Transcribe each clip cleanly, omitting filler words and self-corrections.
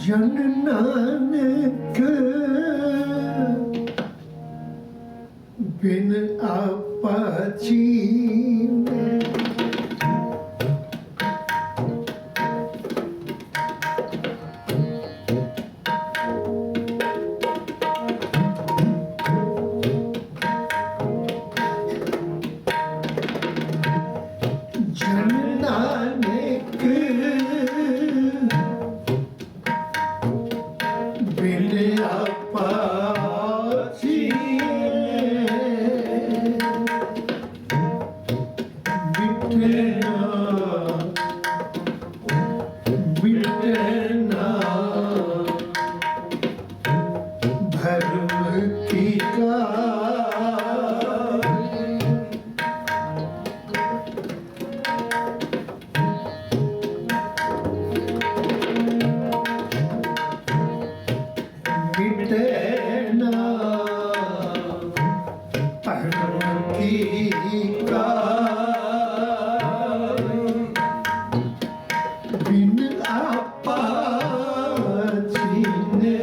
जन नानक बिन आपाची जन नानक बिन आपाची बिटना भरम की का बिटना भरम की का बिन आपाची ने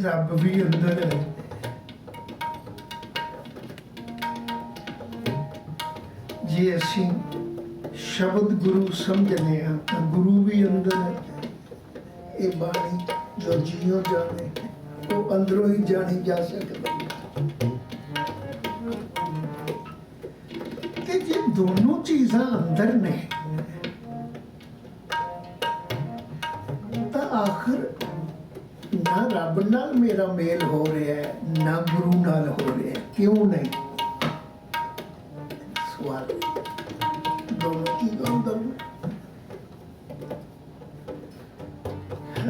ਰੱਬ ਵੀ ਅੰਦਰ ਹੈ। ਜੇ ਅਸੀਂ ਸ਼ਬਦ ਗੁਰੂ ਸਮਝਦੇ ਹਾਂ ਤਾਂ ਗੁਰੂ ਵੀ ਅੰਦਰ ਹੈ। ਇਹ ਬਾਣੀ ਜੋ ਜੀਓ ਜਾਣੇ ਉਹ ਅੰਦਰੋਂ ਹੀ ਜਾਣੀ ਜਾ ਸਕਦੀ ਹੈ। ਤੇ ਜੇ ਦੋਨੋਂ ਚੀਜ਼ਾਂ ਅੰਦਰ ਨੇ ਤਾਂ ਆਖਰ ਨਾ ਰੱਬ रब नाल मेरा मेल हो रहा है, ना गुरु नाल हो रहा है, क्यों नहीं? सवाल दोनों की अंदर,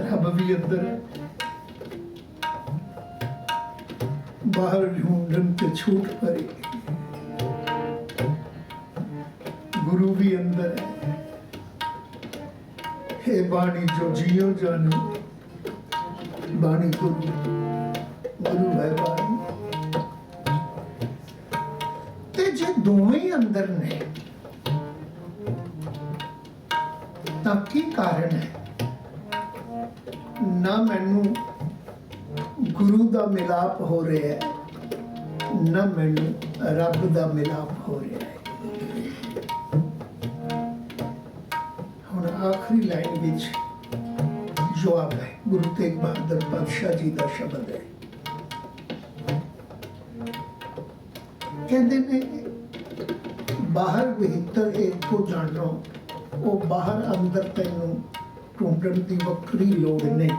रब भी अंदर है, बाहर ढूंढन के छूट पड़े, गुरु भी अंदर है। हे बाणी जो जियो जाने, बाणी गुरु, गुरु है बाणी। ते जे दोवें ही अंदर ने तां की कारण है? ना मैनू गुरु दा मिलाप हो रहा है, ना मैनू रब दा मिलाप हो रहा है। हुण आखिरी लाइन विच जवाब है, गुरु तेग बहादुर पातशाह जी का शब्द है। कहते ने बाहर भीतर एक को जानो, वो बाहर अंदर तैनू ढूंढण की वक्री लोड़ नहीं।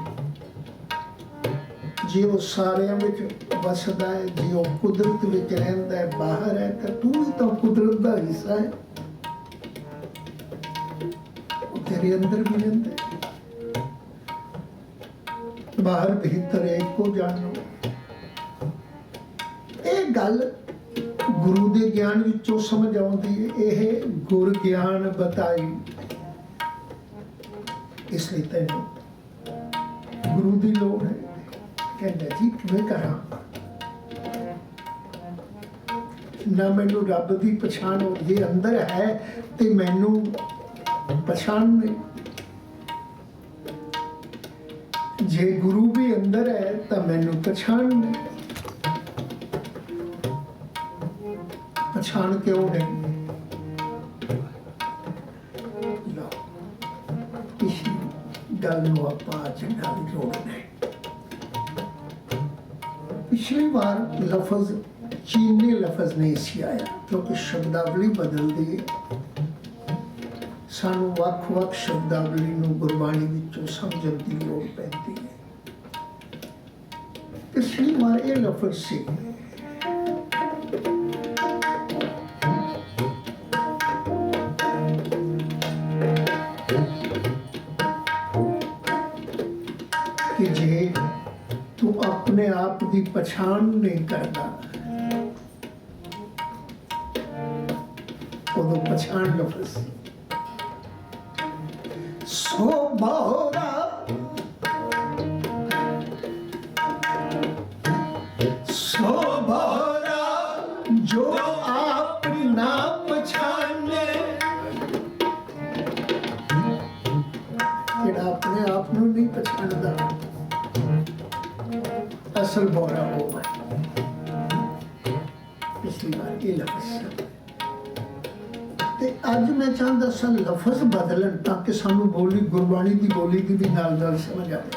जे वो सारियां विच वसदा है, जे वो कुदरत विच रहिंदा है, बाहर है, तो तू ही तो कुदरत का हिस्सा है, वो तेरे अंदर भी रहिंदा है। बाहर भीतर एक को जानो, ये गल गुरु दे ज्ञान विचों समझ आउंदी है। यह गुर ज्ञान बताई, इसलिए तैनूं गुरु की लोड़ है। कहंदा जी किवें करां? ना मैनू रब की पछाण हो, जे अंदर है ते मैनू पछाण नहीं, जे गुरु भी अंदर है तो मैनू पछाण नहीं। पछाण क्यों नहीं? लो इसी गल नूं आपां अज नाल जोड़ना है। पिछली बार लफज चीनी लफज नहीं सी आया, क्योंकि शब्दावली बदल दी है। सानू वख-वख शब्दावली नूं गुरबाणी विचों समझण दी लोड़ पैंदी है। पिछली बार ये लफज सी कि जे तू अपने आप की पछाण नहीं करता, उदों पछाण लफज सो बहुरा जो आप ना पछाने, जेड़ा अपने आप नूं नहीं पछाणदा, असल बोरा हो है। पिछली बार ये लफज ते अज मैं चाहता सा लफज बदलन, ताकि सानू बोली गुरबाणी की बोली की भी नाल नाल समझ आए।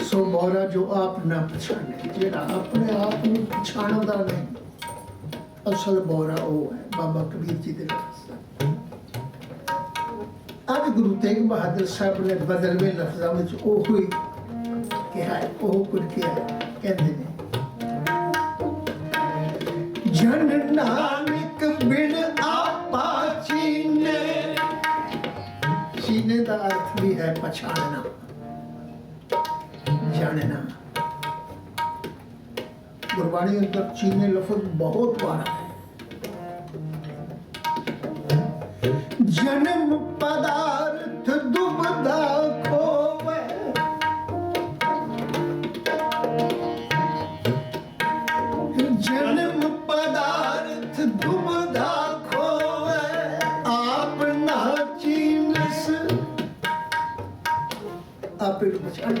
सो बोरा जो आप ना पछाने, जेड़ा अपने आप नूं पछाणदा नहीं, असल बोरा वो है। बाबा कबीर जी दे लफज। आज गुरु तेग बहादुर साहब ने बदलवे लफ्ज़ां विच ओही कहा है, ओह कुछ किया है। कहते हैं जन नानक बिन आपा चीने, चीने का अर्थ भी है पछानना, जानना। गुरबाणी अंदर चीने लफ्ज़ बहुत बार है। जन्म पदार्थ दुबदा खोवे, जन्म पदार्थ दुबदा खोवे, आप ना चीनस, आप पछाण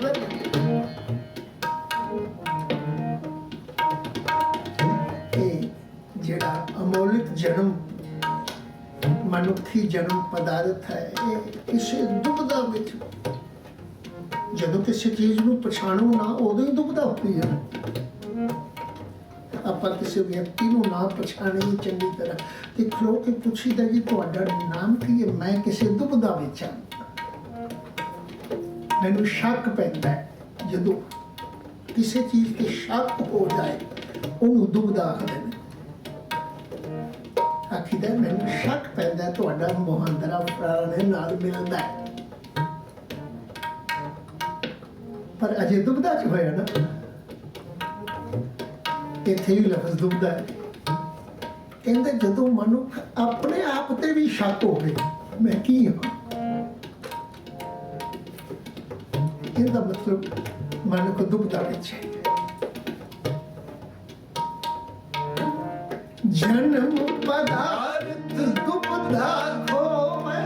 जेड़ा अमोलिक जन्म मनुखी जन्म पदार्थ है, इसे दुबदा विच जदों किसी चीज नूं पछाणो ना, उदों ही दुबदा होती है। आपां किसी व्यक्ति नूं ना पछाणीए चंगी तरह ते खलो के पुछीदा जी तुहाडा नाम की है, मैं किसी दुबदा विच हां, मैनू शक पैंदा है, जदों किसी चीज़ ते शक हो जाए उन्होंने दुबदा आखदे ने। आखीदा मैनू शक पैंदा है तुहाडा मुहांदरा फलाणे नाल मिलदा है, पर अजे दुबदा च होया ना, इत्थे भी लफ्ज़ दुबदा है। कहते जदों मनुख अपने आप ते भी शक हो गए मैं की हाँ, इहदा मतलब मनुख दुबदा विच है। जन्म पदार्थ दुबदा होवे,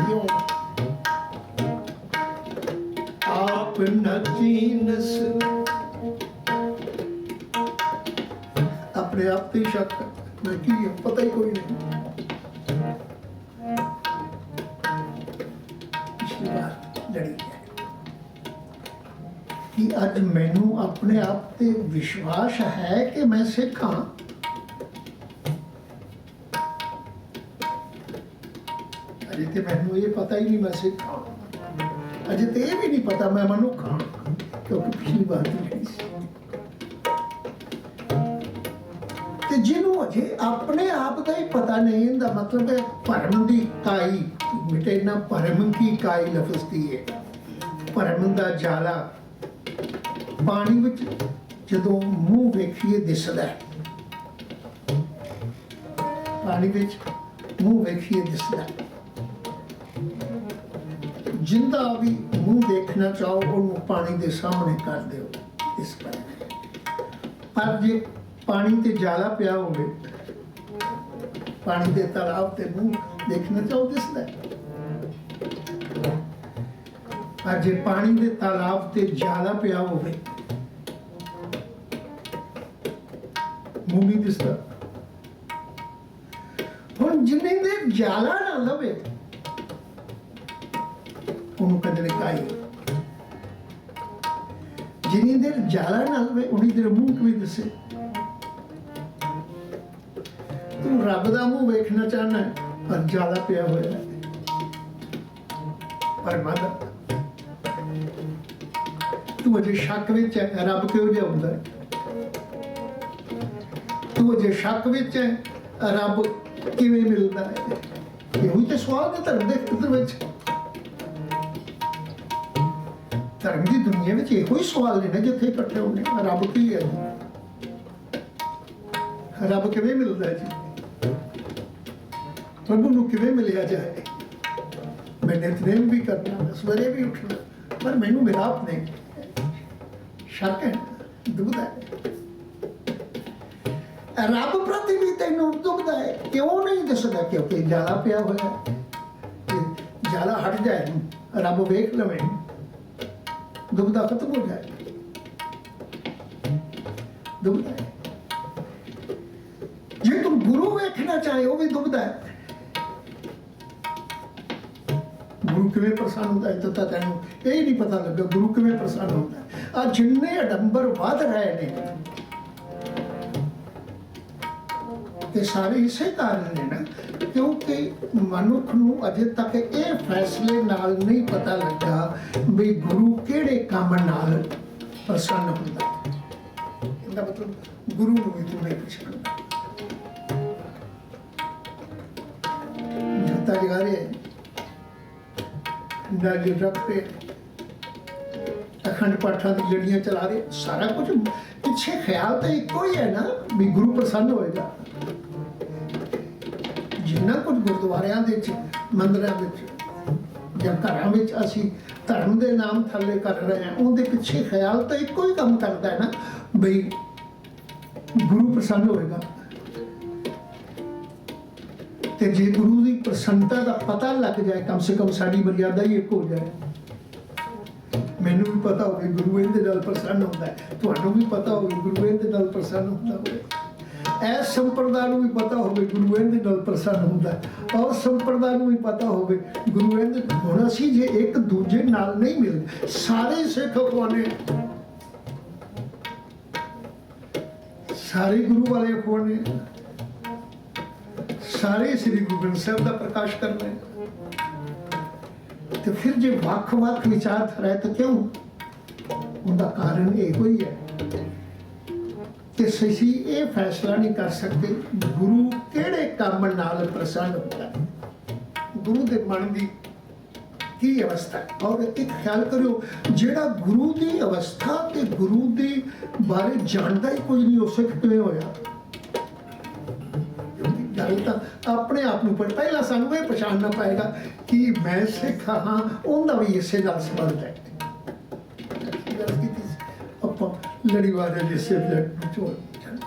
यूं आप न कीनस, अपने आप पे शक मैं की है, पता ही कोई नहीं। पिछली बार लड़ी है कि अज मैनू अपने आप पे विश्वास है कि मैं सिख हाँ, अजे तो मैनू ये पता ही नहीं मैं सिख हाँ, अजे तो ये भी नहीं पता मैं मनुख हाँ, क्योंकि पिछली बार भी लड़ी सी। जिन्हों अजे अपने आप का ही पता नहीं, इनका मतलब है भरम की काई मिटे ना, भरम की काई लफ्ज़ की है, भरम का जाला। पानी विच जदों मुंह वेखिए दिसदा है, पानी विच मुंह वेखिए दिसदा है, जिंदा भी मुंह देखना चाहो उन्होंने पानी के सामने कर दो इस पर जे पानी ते जाला पिया होवे, पानी के तालाब ते मुंह देखना चाहो दिसदा है, पर जे पानी के तालाब ते जाला पिया होवे मुंह नहीं दिसदा। हुण जिन्नी देर जाला ना लवे उन्होंने कदरे काई, जिन्नी देर जाला ना लवे उन्नी देर मुंह किवें दिसे। तू रब दा मुंह वेखना चाहना है पर जाला पिया होया है, पर मद तू अजे शक विच है रब क्यों जिहा हुंदा है, तू अजे शक विच है रब किवें मिलदा है, यही तो सवाल है धर्म दे खेतर विच। धर्म की दुनिया में यो ही सवाल ने जिथे इकट्ठे होने, रब की है जी, रब किवें मिलदा है जी, प्रभु नूं किवें मिलिया जाए। मैं नितनेम भी करना, सवेरे भी उठना, पर मैनू मिलाप नहीं, शक है, दुबदा है। रब प्रति भी तेनों दुबदा है, क्यों नहीं दसदा? क्योंकि जाला पिया होया है, जाला हट जाए रब वेख लवे, दुबदा खत्म हो जाए, दुबदा है। जे तुम गुरु वेखना चाहे वो भी दुबदा है, गुरु किवें प्रसन्न होता है तो तेनों यही नहीं पता लगा गुरु किवें प्रसन्न होता है। आ जिन्ने अडंबर वध रहे ने ते सारे इसे कारण ने ना, क्योंकि मनुख नूं अजे तक ये फैसले नाल नहीं पता लगा भी गुरु किहड़े काम नाल प्रसन्न हुंदा है। इहदा मतलब गुरु नूं भी तूं नहीं पछाणदा। जोता जगा रहे नाले रखते अखंड पाठा की लड़ियां चला रहे, सारा कुछ पिछे ख्याल तो एक ही है ना भी गुरु प्रसन्न होएगा। जिन्ना कुछ गुरुद्वारियां दे मंदिरां विच ਜਾਂ ਘਰਾਂ ਵਿੱਚ ਅਸੀਂ ਧਰਮ ਦੇ ਨਾਮ ਥੱਲੇ ਕਰ ਰਹੇ ਹਾਂ, ਉਹਦੇ ਪਿੱਛੇ ਖਿਆਲ ਤਾਂ ਇੱਕੋ ਹੀ ਕੰਮ ਕਰਦਾ ਹੈ ਨਾ ਬਈ ਗੁਰੂ ਪ੍ਰਸੰਨ ਹੋਏਗਾ। ਤੇ ਜੇ ਗੁਰੂ ਦੀ ਪ੍ਰਸੰਨਤਾ ਦਾ ਪਤਾ ਲੱਗ ਜਾਏ, ਕਮ ਸੇ ਕਮ ਸਾਡੀ ਮਰਿਆਦਾ ਹੀ ਇੱਕ ਹੋ ਜਾਏ। ਮੈਨੂੰ ਵੀ ਪਤਾ ਹੋਵੇ ਗੁਰੂ ਇਹਦੇ ਨਾਲ ਪ੍ਰਸੰਨ ਹੁੰਦਾ ਹੈ, ਤੁਹਾਨੂੰ ਵੀ ਪਤਾ ਹੋਵੇ ਗੁਰੂ ਇਹਦੇ ਨਾਲ ਪ੍ਰਸੰਨ ਹੁੰਦਾ ਹੋਵੇ, ਇਸ ਸੰਪਰਦਾ ਨੂੰ ਵੀ ਪਤਾ ਹੋਵੇ ਗੁਰੂ ਇਹਦੇ ਨਾਲ ਪ੍ਰਸੰਨ ਹੁੰਦਾ ਹੈ, ਔਰ ਸੰਪਰਦਾ ਨੂੰ ਵੀ ਪਤਾ ਹੋਵੇ ਗੁਰੂ ਇਹਦੇ। ਹੁਣ ਅਸੀਂ ਜੇ ਇੱਕ ਦੂਜੇ ਨਾਲ ਨਹੀਂ ਮਿਲਦੇ, ਸਾਰੇ ਸਿੱਖ ਅਖਵਾਨੇ, ਸਾਰੇ ਗੁਰੂ ਵਾਲੇ ਅਖਵਾਨੇ, ਸਾਰੇ ਸ੍ਰੀ ਗੁਰੂ ਗ੍ਰੰਥ ਸਾਹਿਬ ਦਾ ਪ੍ਰਕਾਸ਼ ਕਰਨਾ ਹੈ, तो फिर जो ਵੱਖ-ਵੱਖ विचारधारा है तो क्यों? उनका कारण यही ही है कि ਅਸੀਂ ਇਹ फैसला नहीं कर सकते गुरु किहड़े काम नाल प्रसन्न होता है, गुरु के मन की की अवस्था है। और एक ख्याल करो जेड़ा गुरु की अवस्था ते गुरु के बारे जानता ही कोई नहीं, उस किवें होया? गल तो अपने आप नूं पहला सानूं ये पछाणना पएगा कि मैं सिख हाँ, उनका भी इसे नाल संबंध है। ਆਪਾਂ ਲੜੀਵਾਰ ਦੇ ਸਬਜੈਕਟ ਚੋਂ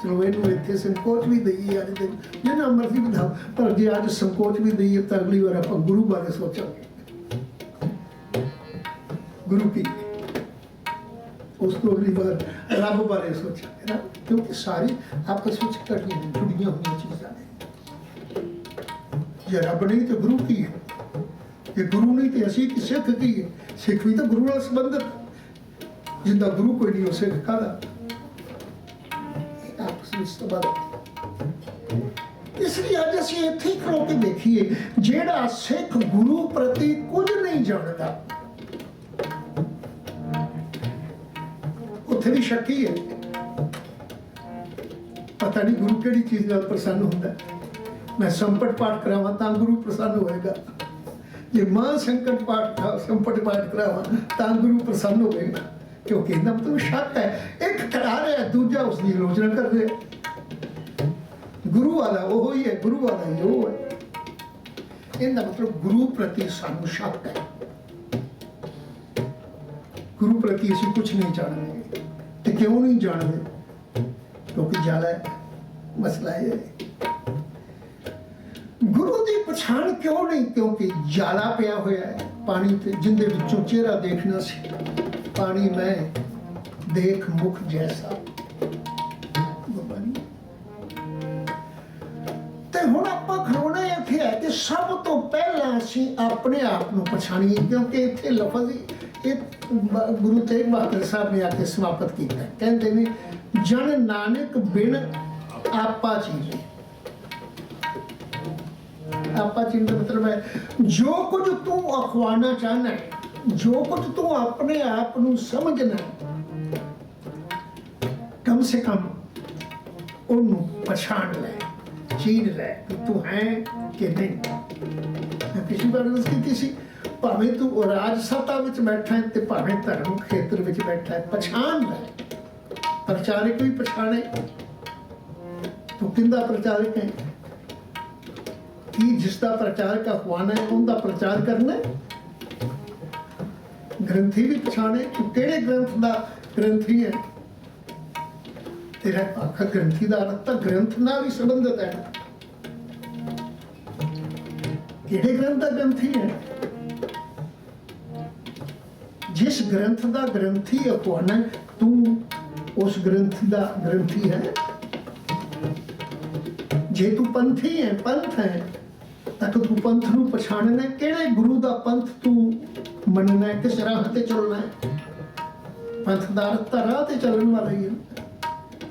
ਚਲੋ ਇਹਨੂੰ ਇੱਥੇ ਸੰਕੋਚ ਵੀ ਦਈਏ ਅੱਜ ਦੇ ਜਿੰਨਾ ਮਰਜ਼ੀ ਵਧਾਓ, ਪਰ ਜੇ ਅੱਜ ਸੰਕੋਚ ਵੀ ਦਈਏ ਤਾਂ ਅਗਲੀ ਵਾਰ ਆਪਾਂ ਗੁਰੂ ਬਾਰੇ ਸੋਚਾਂਗੇ। गुरु की उसको अगली बार रब बारे सोचा ना, क्योंकि सारी आपस में कटियां जुड़ियां हुई चीज़ां हैं। जे रब नहीं तो गुरु की है, जे गुरु नहीं तो असी की सिख की है। सिख भी तो गुरु नाल संबंधित, जिंदा गुरु कोई नहीं हो सिख कादा आपस में संबंध। इसलिए अज असीं इत्थे खड़ो के देखिए जेड़ा सिख गुरु प्रति कुछ नहीं जानता उत्थे भी शक्की है, पता नहीं गुरु केड़ी चीज नाल प्रसन्न होंदा। मैं संपट पाठ करावां तां गुरु प्रसन्न होएगा, जे मां संकट पाठ संपट पाठ करावां तां गुरु प्रसन्न होएगा, क्योंकि इहदा मतलब शक है। एक करा रहा है, दूजा उसकी आलोचना कर रहा है। गुरु वाला वो ही है, गुरु वाला ही वो है। इहदा मतलब गुरु प्रति सानू शक है, गुरु प्रति असीं कुछ नहीं जानते। तो क्यों नहीं जानते? क्योंकि जाला है, मसला है। गुरु की पछाण क्यों नहीं? क्योंकि जाला पिया होया है पानी ते, जिंदे विचों चेहरा देखना सी। पानी में देख मुख जैसा ते हुण आपां खड़ोना इत्थे है कि सब तो पहला असीं अपने आप नूं पछाणीए, क्योंकि इत्थे लफज ही गुरु तेग बहादुर साहब ने आके समाप्त किया है। कहते ने जन नानक बिन आपा चीज। आपा चीज का मतलब है जो कुछ तू अखवाना चाहना है, जो कुछ तू अपने आप नूं समझना है, कम से कम उन्होंने पछाण ले, चीन ले कि तू है कि नहीं। मैं पिछली बार उसकी किसी भावें तू राज सत्ता विच बैठा है ते भावें धर्म खेत्र विच बैठा है, पछाण ले। प्रचारक भी पछाणे तू किंदा प्रचारक है, कि जिसका प्रचारक अखवाना है उनका प्रचार करना है। ग्रंथी भी पछाणे तू केड़े ग्रंथ का ग्रंथी है। तेरा आखा ग्रंथी का अर्थ तो ग्रंथ नाल भी संबंधित है, केड़े ग्रंथ का ग्रंथी है। जिस ग्रंथ का ग्रंथी अखवाना तू उस ग्रंथ का ग्रंथी है। जे तू पंथी है, पंथ है, तो तू पंथ नूं पछाणना है, किहड़े गुरु का पंथ तू मनना है, किस राह ते चलना है। पंथ दा अर्थ तां राह ते चलण वाला ही है,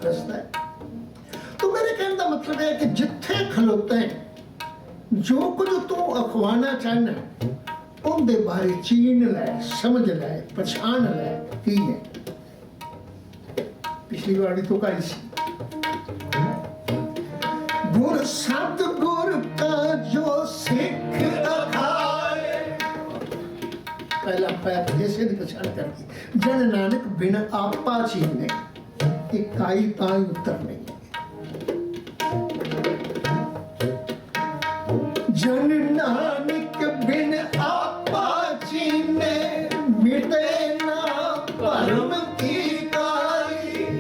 रास्ता है। तो मेरे कहने का मतलब है कि जिथे खलोता है, जो कुछ तू अखवाना चाहना है उनके बारे चीन लै, समझ लै, पछाण लै की है। पिछली बार तो कही सी गुर सतगुर का जो सिख अखाए, पहला पैर जैसे की पछाण कर दी। जन नानक बिन आपा चीने, इकाई ताई उत्तर नहीं। जन नानक बिन आपा चीने, मिटे ना भरम की काई।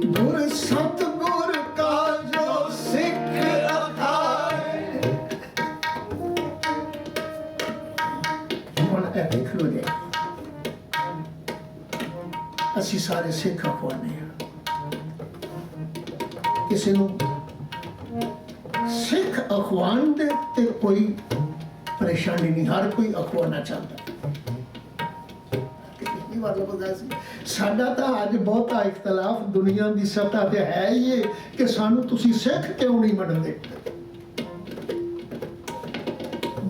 गुर सतगुर का जो सिख अखाए। हुण ऐ देख लो जी, असीं सारे सिख अखवाने हैं। किसी नूं सिख अखवान दे ते कोई परेशानी नहीं, हर कोई अखवाना चाहता। साडा तो अज बहुता इख्तलाफ दुनिया की सतह ते है ये कि सानू तुसी सिख क्यों नहीं मनदे।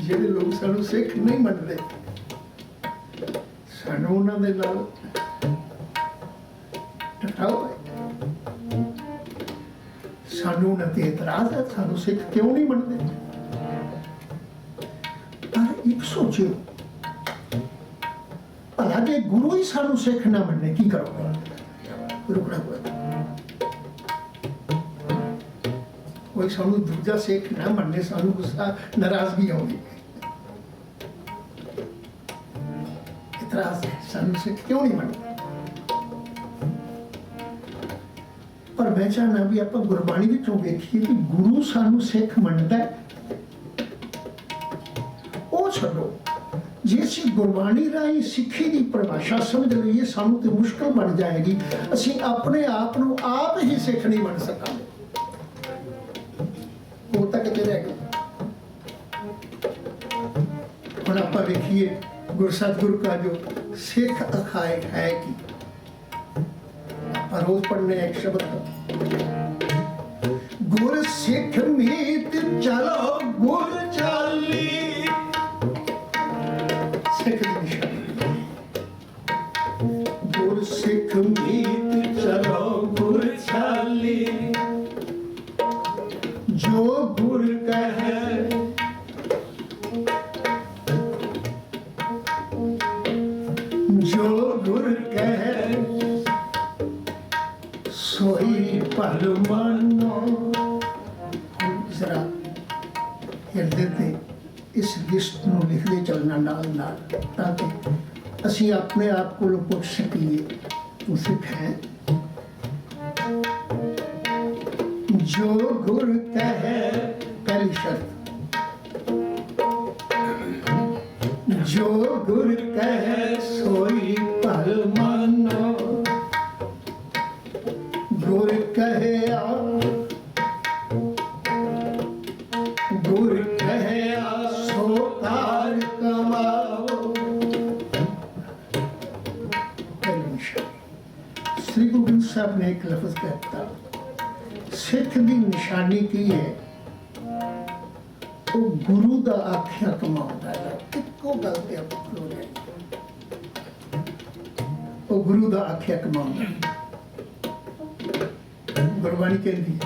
ਜਿਹੜੇ ਲੋਕ ਸਾਨੂੰ ਸਿੱਖ ਨਹੀਂ ਮੰਨਦੇ, ਸਾਨੂੰ ਉਹਨਾਂ ਦੇ ਨਾਲ ਟਕਰਾਓ ਹੈ, ਸਾਨੂੰ ਉਹਨਾਂ ਤੇ ਇਤਰਾਜ਼ ਹੈ, ਸਾਨੂੰ ਸਿੱਖ ਕਿਉਂ ਨਹੀਂ ਮੰਨਦੇ। ਪਰ ਇੱਕ ਸੋਚਿਓ, ਭਲਾ ਜੇ ਗੁਰੂ ਹੀ ਸਾਨੂੰ ਸਿੱਖ ਨਾ ਮੰਨੇ ਕੀ ਕਰੋਗੇ? ਰੁਕਣਾ ਪਵੇਗਾ। ਕੋਈ ਸਾਨੂੰ ਦੂਜਾ ਸਿੱਖ ਨਾ ਮੰਨੇ, ਸਾਨੂੰ ਗੁੱਸਾ ਨਾਰਾਜ਼ਗੀ ਆਉਂਦੀ, ਇਤਰਾਜ਼ ਹੈ, ਸਾਨੂੰ ਸਿੱਖ ਕਿਉਂ ਨਹੀਂ ਮੰਨਦੇ। ਪਰ ਮੈਂ ਚਾਹਨਾ ਵੀ ਆਪਾਂ ਗੁਰਬਾਣੀ ਵਿੱਚੋਂ ਵੇਖੀਏ ਕਿ ਗੁਰੂ ਸਾਨੂੰ ਸਿੱਖ ਮੰਨਦਾ ਹੈ। ਉਹ ਛੱਡੋ, ਜੇ ਅਸੀਂ ਗੁਰਬਾਣੀ ਰਾਹੀਂ ਸਿੱਖੀ ਦੀ ਪਰਿਭਾਸ਼ਾ ਸਮਝ ਲਈਏ, ਸਾਨੂੰ ਤੇ ਮੁਸ਼ਕਲ ਬਣ ਜਾਏਗੀ। ਅਸੀਂ ਆਪਣੇ ਆਪ ਨੂੰ ਆਪ ਹੀ ਸਿੱਖ ਨਹੀਂ ਮੰਨ ਸਕਾਂਗੇ। ਉਹ ਤਾਂ ਕਿਤੇ ਰਹਿ ਗਿਆ। ਹੁਣ ਆਪਾਂ ਵੇਖੀਏ ਗੁਰਸਤਿਗੁਰੂ ਕਾ ਜੋ ਸਿੱਖ ਅਖਾਏ ਹੈ ਕਿ ਆਪਾਂ ਰੋਜ਼ ਪੜ੍ਹਨੇ ਇੱਕ ਸ਼ਬਦ ਗੁਰ ਸਿੱਖ ਮੀਤ ਚਲੋ ਗੁਰ ਚਾਲੀ, ਸਿੱਖ ਦੀ ਨਿਸ਼ਾਨੀ। ਗੁਰ ਸਿੱਖ ਮੀਤ ਚਲੋ ਗੁਰ ਚਾਲੀ, ਜੋ ਗੁਰ ਕਹੈ ਜੋ ਗੁਰ ਕਹੈ ਸੋਈ ਭਲ ਮਾਨੋ। ਜ਼ਰਾ ਹਿਰਦੇ ਤੇ ਇਸ ਲਿਸਟ ਨੂੰ ਲਿਖਦੇ ਚੱਲਣਾ ਨਾਲ ਨਾਲ, ਤਾਂ ਕਿ ਅਸੀਂ ਆਪਣੇ ਆਪ ਕੋਲੋਂ ਪੁੱਛ ਸਕੀਏ ਤੂੰ ਸਿੱਖ ਹੈ। ਜੋ ਗੁਰ ਕਹੈ, ਪਹਿਲੀ ਸ਼ਰਤ, ਜੋ ਗੁਰ ਕਹੈ ਸੋਈ ਭਲ ਮਾਨੋ। ਗੁਰ ਕਹਿਆ, ਗੁਰ ਕਹਿਆ ਸੋ ਕਾਰ ਕਮਾਓ। श्री गुरु ग्रंथ साहब ने एक लफ्ज कहता, सिख की निशानी की है, वो गुरु का आख्या कमाता है। इको गल पे आप खलो जाए, वो गुरु का आख्या कमाता है। गुरबाणी कहती है,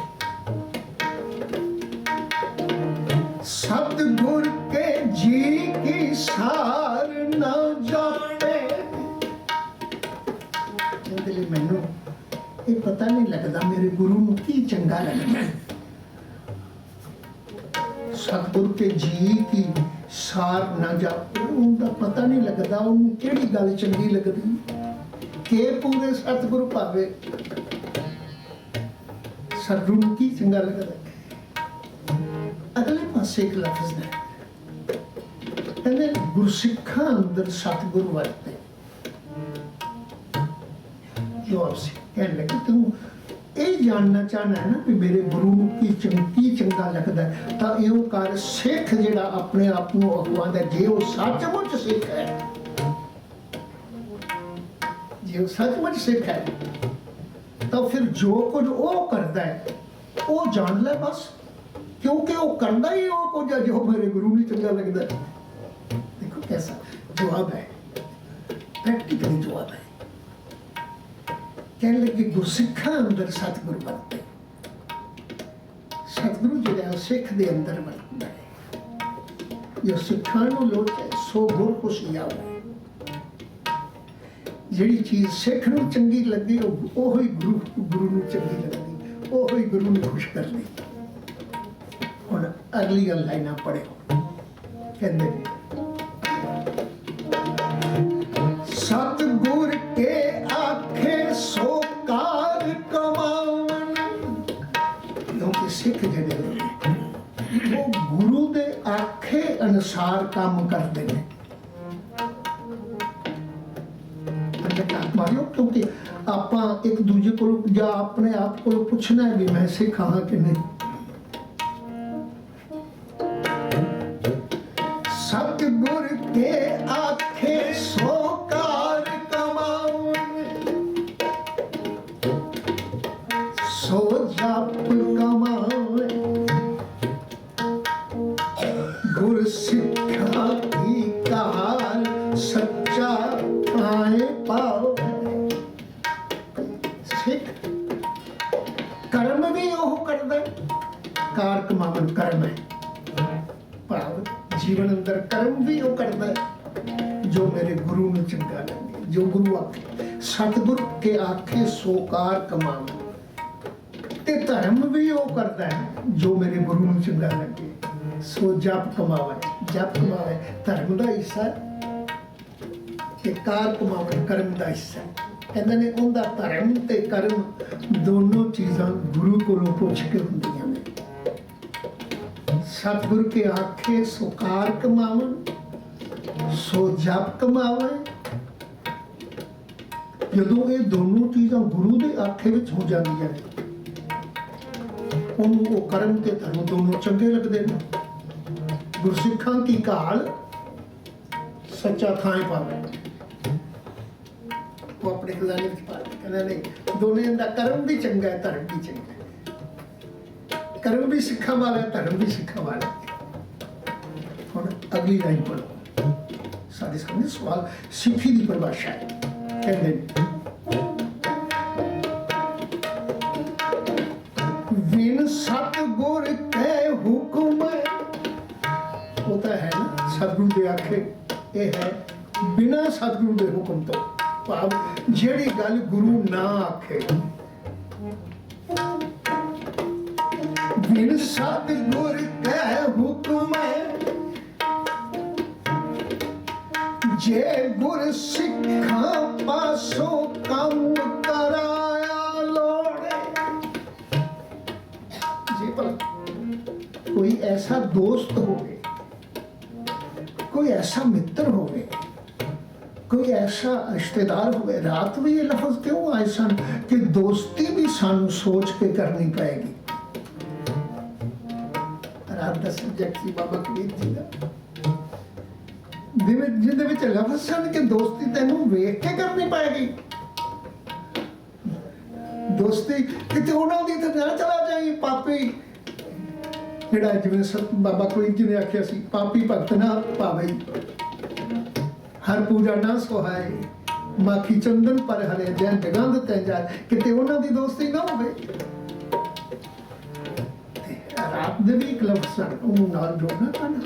सतगुर के जी की सार न जाने। मैनू ये पता नहीं लगता मेरे गुरु नूं की चंगा लगता। सतगुरु के जी की सार ना जाने, उनका पता नहीं लगता उन्हें केड़ी गल चंगी लगती के पूरे सतगुरु भावे। सतगुरु नूं की चंगा लगता। अगले पासे एक लफ्ज है, कहते गुरसिखा अंदर सतगुरु वरते। जो आपसे कहने लगे तू ये जानना चाहना है ना कि मेरे गुरु की चंगा लगता है, तो यो कर सिख जिहड़ा अपने आप को अखवांदा, जे वो सचमुच सिख है, जे वो सचमुच सिख है, तो फिर जो कुछ वो करता है वो जान ले बस, क्योंकि वो करता ही वो कुछ जो मेरे गुरु नहीं चंगा लगता है। देखो कैसा जवाब है, प्रैक्टिकली जवाब है। कहने लगे गुरसिखा अंदर सतगुरु वरते। सतगुरु जो सिख दे अंदर वरतदा है, जो सिखा नूं लोचे सो गुर खुशी आवे। जिहड़ी चीज सिख नूं चंगी लगी ओह ही गुरु नूं चंगी लगदी, ओह ही गुरु नूं खुश करदी। हुण अगली गल लाइनां पढ़िओ, कहंदे सतगुर के आखे सो कार कमावन। क्योंकि सिख जिहड़े वो गुरु दे आखे अनुसार काम करते हैं। क्योंकि आप एक दूजे को या अपने आप को पूछना है भी मैं सिख हाँ कि नहीं। सतगुर के आखे सो कार कमावन, सो जप कमावे। गुर सिख ਪਾਵੇ। ਸਿੱਖ ਕਰਮ ਵੀ ਉਹ ਕਰਦਾ, ਕਾਰ ਕਮਾਵਨ ਕਰਮ ਹੈ ਭਾਵ ਜੀਵਨ ਅੰਦਰ ਕਰਮ ਵੀ ਉਹ ਕਰਦਾ ਜੋ ਮੇਰੇ ਗੁਰੂ ਨੂੰ ਚੰਗਾ ਲੱਗੇ। ਜੋ ਗੁਰੂ ਆਖੇ, ਸਤਿਗੁਰ ਕੇ ਆਖੇ ਸੋ ਕਾਰ ਕਮਾਵਨ। ਤੇ ਧਰਮ ਵੀ ਉਹ ਕਰਦਾ ਹੈ ਜੋ ਮੇਰੇ ਗੁਰੂ ਨੂੰ ਚੰਗਾ ਲੱਗੇ। ਸੋ ਜਪ ਕਮਾਵੇ, ਜਪ ਕਮਾਵੇ ਧਰਮ ਦਾ ਹਿੱਸਾ ਤੇ ਕਾਰ ਕਮਾਵੇ ਕਰਮ ਦਾ ਹਿੱਸਾ। ਕਹਿੰਦੇ ਨੇ ਉਹਦਾ ਧਰਮ ਤੇ ਕਰਮ ਦੋਨੋਂ ਚੀਜ਼ਾਂ ਗੁਰੂ ਕੋਲੋਂ ਪੁੱਛ ਕੇ ਹੁੰਦੀਆਂ ਨੇ। ਸਤਿਗੁਰ ਕੇ ਆਖੇ ਸੋ ਕਾਰ ਕਮਾਵਨ, ਸੋ ਜਪ ਕਮਾਵੇ। ਜਦੋਂ ਇਹ ਦੋਨੋਂ ਚੀਜ਼ਾਂ ਗੁਰੂ ਦੇ ਆਖੇ ਵਿੱਚ ਹੋ ਜਾਂਦੀਆਂ ਨੇ, ਉਹਨੂੰ ਉਹ ਕਰਮ ਤੇ ਧਰਮ ਦੋਨੋਂ ਚੰਗੇ ਲੱਗਦੇ ਨੇ। ਗੁਰਸਿੱਖਾਂ ਕੀ ਕਾਲ ਸੱਚਾ ਥਾਂ ਪਾਵੇ। ਉਹ ਆਪਣੇ ਖਜ਼ਾਨੇ ਵਿੱਚ ਪਾ ਕੇ ਕਹਿੰਦੇ ਨੇ ਦੋਨੇ ਦਾ ਕਰਮ ਵੀ ਚੰਗਾ ਹੈ, ਧਰਮ ਵੀ ਚੰਗਾ ਹੈ। ਕਰਮ ਵੀ ਸਿੱਖਾਂ ਵਾਲਾ, ਧਰਮ ਵੀ ਸਿੱਖਾਂ ਵਾਲਾ। ਹੁਣ ਅਗਲੀ ਲਾਈਨ ਪੜ੍ਹੋ। ਸਾਡੇ ਸਾਹਮਣੇ ਸਵਾਲ ਸਿੱਖੀ ਦੀ ਪਰਿਭਾਸ਼ਾ ਹੈ। ਕਹਿੰਦੇ ਨੇ ਬਿਨ ਸਤਿਗੁਰ ਕੈ ਹੁਕਮ। ਉਹ ਤਾਂ ਹੈ ਨਾ ਸਤਿਗੁਰੂ ਦੇ ਆਖੇ, ਇਹ ਹੈ ਬਿਨਾਂ ਸਤਿਗੁਰੂ ਦੇ ਹੁਕਮ ਤੋਂ ਭਾਵ ਜਿਹੜੀ ਗੱਲ ਗੁਰੂ ਨਾ ਆਖੇ। ਬਿਨ ਸਤਿਗੁਰ ਕੈ ਹੁਕਮ ਜੇ ਗੁਰ ਸਿੱਖਾਂ ਪਾਸੋਂ ਕੰਮ ਕਰਾਇਆ ਲੋੜੇ। ਜੇ ਪਰ ਕੋਈ ਐਸਾ ਦੋਸਤ ਹੋਵੇ, ਕੋਈ ਐਸਾ ਮਿੱਤਰ ਹੋਵੇ, ਕੋਈ ਐਸਾ ਰਿਸ਼ਤੇਦਾਰ ਹੋਵੇ। ਰਾਤ ਵੀ ਇਹ ਲਫ਼ਜ਼ ਕਿਉਂ ਆਏ ਸਨ ਕਿ ਦੋਸਤੀ ਵੀ ਸਾਨੂੰ ਸੋਚ ਕੇ ਕਰਨੀ ਪਏਗੀ। ਰਾਤ ਦਾ ਸਬਜੈਕਟ ਸੀ ਬਾਬਾ ਕਬੀਰ ਜੀ ਦਾ, ਜਿਹਦੇ ਵਿੱਚ ਲਫ਼ਜ਼ ਸਨ ਕਿ ਦੋਸਤੀ ਤੈਨੂੰ ਵੇਖ ਕੇ ਕਰਨੀ ਪਏਗੀ। ਦੋਸਤੀ ਕਿਤੇ ਉਹਨਾਂ ਦੀ ਤਾਂ ਨਾ ਚਲਾ ਜਾਈ ਪਾਪੀ, ਜਿਹੜਾ ਜਿਵੇਂ ਬਾਬਾ ਕਬੀਰ ਜੀ ਨੇ ਆਖਿਆ ਸੀ, ਪਾਪੀ ਭਗਤ ਨਾ ਪਾਵੇ, ਹਰ ਪੂਜਾ ਨਾ ਸੁਹਾਏ, ਮਾਖੀ ਚੰਦਨ ਪਰ ਹਰੇ ਜੈ ਜਗੰਦ ਤੈ ਜਾਏ। ਕਿਤੇ ਉਹਨਾਂ ਦੀ ਦੋਸਤੀ ਨਾ ਹੋਵੇ। ਰਾਤ ਦੇ ਵੀ ਇੱਕ ਲਫ਼ਜ਼ ਉਹਨੂੰ ਨਾਲ ਜੋੜਨਾ ਪੈਣਾ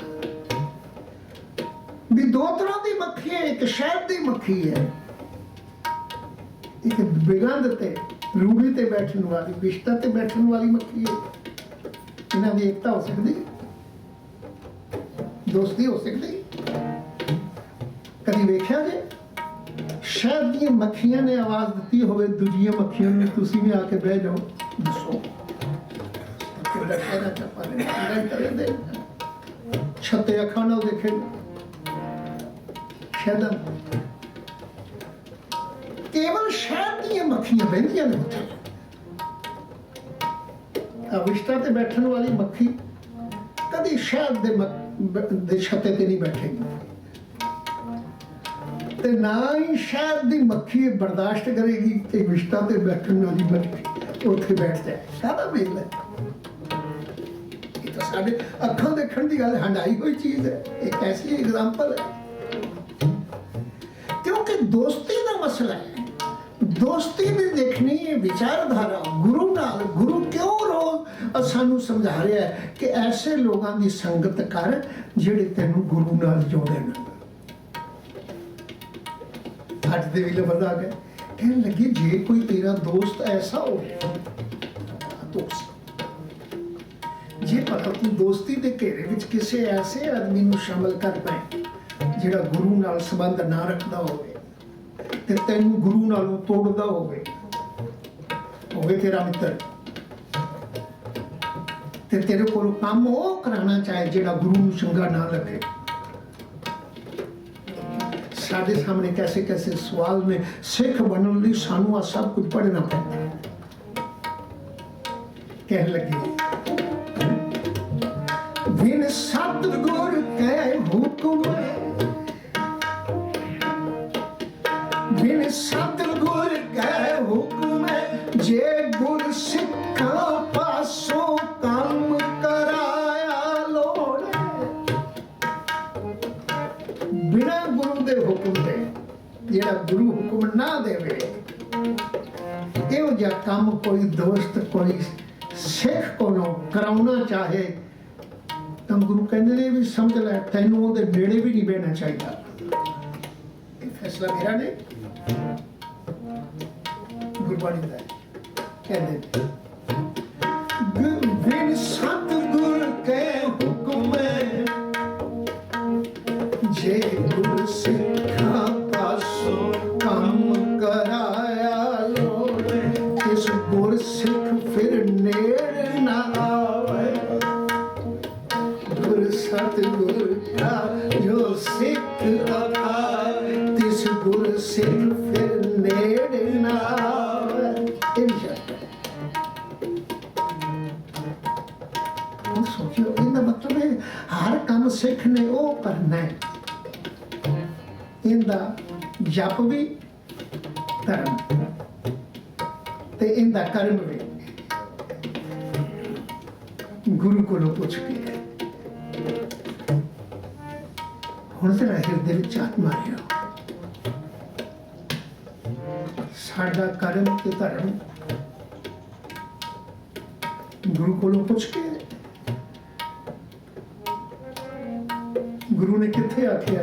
ਵੀ ਦੋ ਤਰ੍ਹਾਂ ਦੀ ਮੱਖੀ ਹੈ। ਇੱਕ ਸ਼ਹਿਦ ਦੀ ਮੱਖੀ ਹੈ, ਇੱਕ ਬਿਗੰਧ ਤੇ ਰੂੜੀ ਤੇ ਬੈਠਣ ਵਾਲੀ, ਬਿਸ਼ਤਾ ਤੇ ਬੈਠਣ ਵਾਲੀ ਮੱਖੀ ਹੈ। ਇਹਨਾਂ ਦੀ ਏਕਤਾ ਹੋ ਸਕਦੀ, ਦੋਸਤੀ ਹੋ ਸਕਦੀ। ਕਦੀ ਵੇਖਿਆ ਜੇ ਸ਼ਹਿਦ ਦੀਆਂ ਮੱਖੀਆਂ ਨੇ ਆਵਾਜ਼ ਦਿੱਤੀ ਹੋਵੇ ਦੂਜੀਆਂ ਮੱਖੀਆਂ ਨੂੰ, ਤੁਸੀਂ ਵੀ ਆ ਕੇ ਬਹਿ ਜਾਓ, ਦੱਸੋ ਕਿਹੜਾ ਕਹਿਣਾ ਚਾਪਾ ਨੇ ਛੱਤੇ ਅੱਖਾਂ ਨਾਲ ਦੇਖੇ ਸ਼ਹਿਦ। ਕੇਵਲ ਸ਼ਹਿਦ ਦੀਆਂ ਮੱਖੀਆਂ ਬਹਿੰਦੀਆਂ ਨੇ ਉੱਥੇ। ਅਵਿਸ਼ਤਾ ਤੇ ਬੈਠਣ ਵਾਲੀ ਮੱਖੀ ਕਦੀ ਸ਼ਹਿਦ ਦੇ ਛੱਤੇ ਤੇ ਨਹੀਂ ਬੈਠੇਗੀ, ਤੇ ਨਾ ਹੀ ਸ਼ਹਿਦ ਦੀ ਮੱਖੀ ਬਰਦਾਸ਼ਤ ਕਰੇਗੀ ਕਿ ਵਿਸ਼ਤਾ ਤੇ ਬੈਠਣ ਵਾਲੀ ਮੱਖੀ ਉੱਥੇ ਬੈਠ ਜਾਏ। ਕਾਹਦਾ ਮੇਲ ਹੈ ਇਹ? ਤਾਂ ਸਾਡੇ ਅੱਖਾਂ ਦੇਖਣ ਦੀ ਗੱਲ ਹੰਡਾਈ ਹੋਈ ਚੀਜ਼ ਹੈ। ਇੱਕ ਐਸੀ ਐਗਜ਼ਾਮਪਲ ਹੈ ਕਿਉਂਕਿ ਦੋਸਤੀ ਦਾ ਮਸਲਾ ਹੈ। ਦੋਸਤੀ ਵੀ ਦੇਖਣੀ ਹੈ ਵਿਚਾਰਧਾਰਾ ਗੁਰੂ ਨਾਲ। ਗੁਰੂ ਕਿਉਂ ਰੋਜ਼ ਸਾਨੂੰ ਸਮਝਾ ਰਿਹਾ ਹੈ ਕਿ ਐਸੇ ਲੋਕਾਂ ਦੀ ਸੰਗਤ ਕਰ ਜਿਹੜੇ ਤੈਨੂੰ ਗੁਰੂ ਨਾਲ ਜੋੜਨ। ਅੱਜ ਦੇ ਵੀ ਲਫ਼ਜ਼ ਆ ਗਏ, ਕਹਿਣ ਲੱਗੇ ਜੇ ਕੋਈ ਤੇਰਾ ਦੋਸਤ ਐਸਾ ਹੋਵੇ, ਦੋਸਤ ਜੇ ਪਰ ਤੂੰ ਦੋਸਤੀ ਦੇ ਘੇਰੇ ਵਿੱਚ ਕਿਸੇ ਐਸੇ ਆਦਮੀ ਨੂੰ ਸ਼ਾਮਲ ਕਰ ਪਏ ਜਿਹੜਾ ਗੁਰੂ ਨਾਲ ਸੰਬੰਧ ਨਾ ਰੱਖਦਾ ਹੋਵੇ ਤੇ ਤੈਨੂੰ ਗੁਰੂ ਨਾਲੋਂ ਤੋੜਦਾ ਹੋਵੇ ਤੇਰਾ ਮਿੱਤਰ, ਤੇ ਤੇਰੇ ਕੋਲ ਕੰਮ ਉਹ ਕਰਾਉਣਾ ਚਾਹੇ ਜਿਹੜਾ ਗੁਰੂ ਨੂੰ ਚੰਗਾ ਨਾ ਲੱਗੇ। ਸਾਡੇ ਸਾਹਮਣੇ ਕੈਸੇ ਕੈਸੇ ਸਵਾਲ ਨੇ। ਸਿੱਖ ਬਣਨ ਲਈ ਸਾਨੂੰ ਆ ਸਭ ਕੁਝ ਪੜ੍ਹਨਾ ਪੈਂਦਾ। ਕਹਿਣ ਲੱਗੇ ਬਿਨ ਸਤਿਗੁਰ ਕੈ ਹੁਕਮ, ਬਿਨ ਸਤਿਗੁਰ ਕੈ ਹੁਕਮ ਜੇ ਗੁਰ ਸਿੱਖਾਂ ਪਾਸੋਂ ਕੰਮ ਕਰਾਇਆ ਲੋੜੇ। ਬਿਨਾਂ ਗੁਰੂ ਦੇ ਹੁਕਮ ਦੇ ਜੇ ਜਿਹੜਾ ਗੁਰੂ ਹੁਕਮ ਨਾ ਦੇਵੇ, ਇਹੋ ਜਿਹਾ ਕੰਮ ਕੋਈ ਦੋਸਤ ਕੋਈ ਸਿੱਖ ਕੋਲੋਂ ਕਰਾਉਣਾ ਚਾਹੇ ਤਾਂ ਗੁਰੂ ਕਹਿੰਦੇ ਨੇ ਵੀ ਸਮਝ ਲੈ ਤੈਨੂੰ ਉਹਦੇ ਨੇੜੇ ਵੀ ਨਹੀਂ ਬਹਿਣਾ ਚਾਹੀਦਾ। ਇਹ ਫੈਸਲਾ ਮੇਰਾ ਨਹੀਂ, ਗੁਰਬਾਣੀ ਦਾ ਕਹਿੰਦੇ ਬਿਨ ਸਤਿਗੁਰ ਕੇ ਹੁਕਮ ਜੇ ਗੁਰ ਸਿੱਖਾਂ ਪਾਸੋਂ ਕੰਮ ਕਰਾਇਆ ਲੋੜੇ, ਇਸ ਗੁਰ ਸਿੱਖ ਫਿਰ ਨੇੜੇ ਨਾ ਆਵੇ। ਗੁਰ ਸਤਿਗੁਰ ਕਾ ਜੋ ਸਿੱਖ ਆਵੇ, ਤਿਸ ਗੁਰ ਸਿੱਖ ਫਿਰ ਨੇੜੇ ਨਾ ਆਵੇ। ਇਹ ਵੀ ਸ਼ਰਤ ਹੈ। ਹੁਣ ਸੋਚਿਓ, ਇਹਦਾ ਮਤਲਬ ਹੈ ਹਰ ਕੰਮ ਸਿੱਖ ਨੇ ਉਹ ਕਰਨਾ ਹੈ। ਇਹਦਾ ਜਪ ਵੀ ਧਰਮ ਤੇ ਇਹਦਾ ਕਰਮ ਵੀ ਗੁਰੂ ਕੋਲੋਂ ਪੁੱਛ ਕੇ। ਹੁਣ ਤੇ ਹਿਰਦੇ ਵਿੱਚ ਹੱਥ ਮਾਰਿਓ, ਸਾਡਾ ਕਰਮ ਤੇ ਧਰਮ ਗੁਰੂ ਕੋਲੋਂ ਪੁੱਛ ਕੇ। ਗੁਰੂ ਨੇ ਕਿੱਥੇ ਆਖਿਆ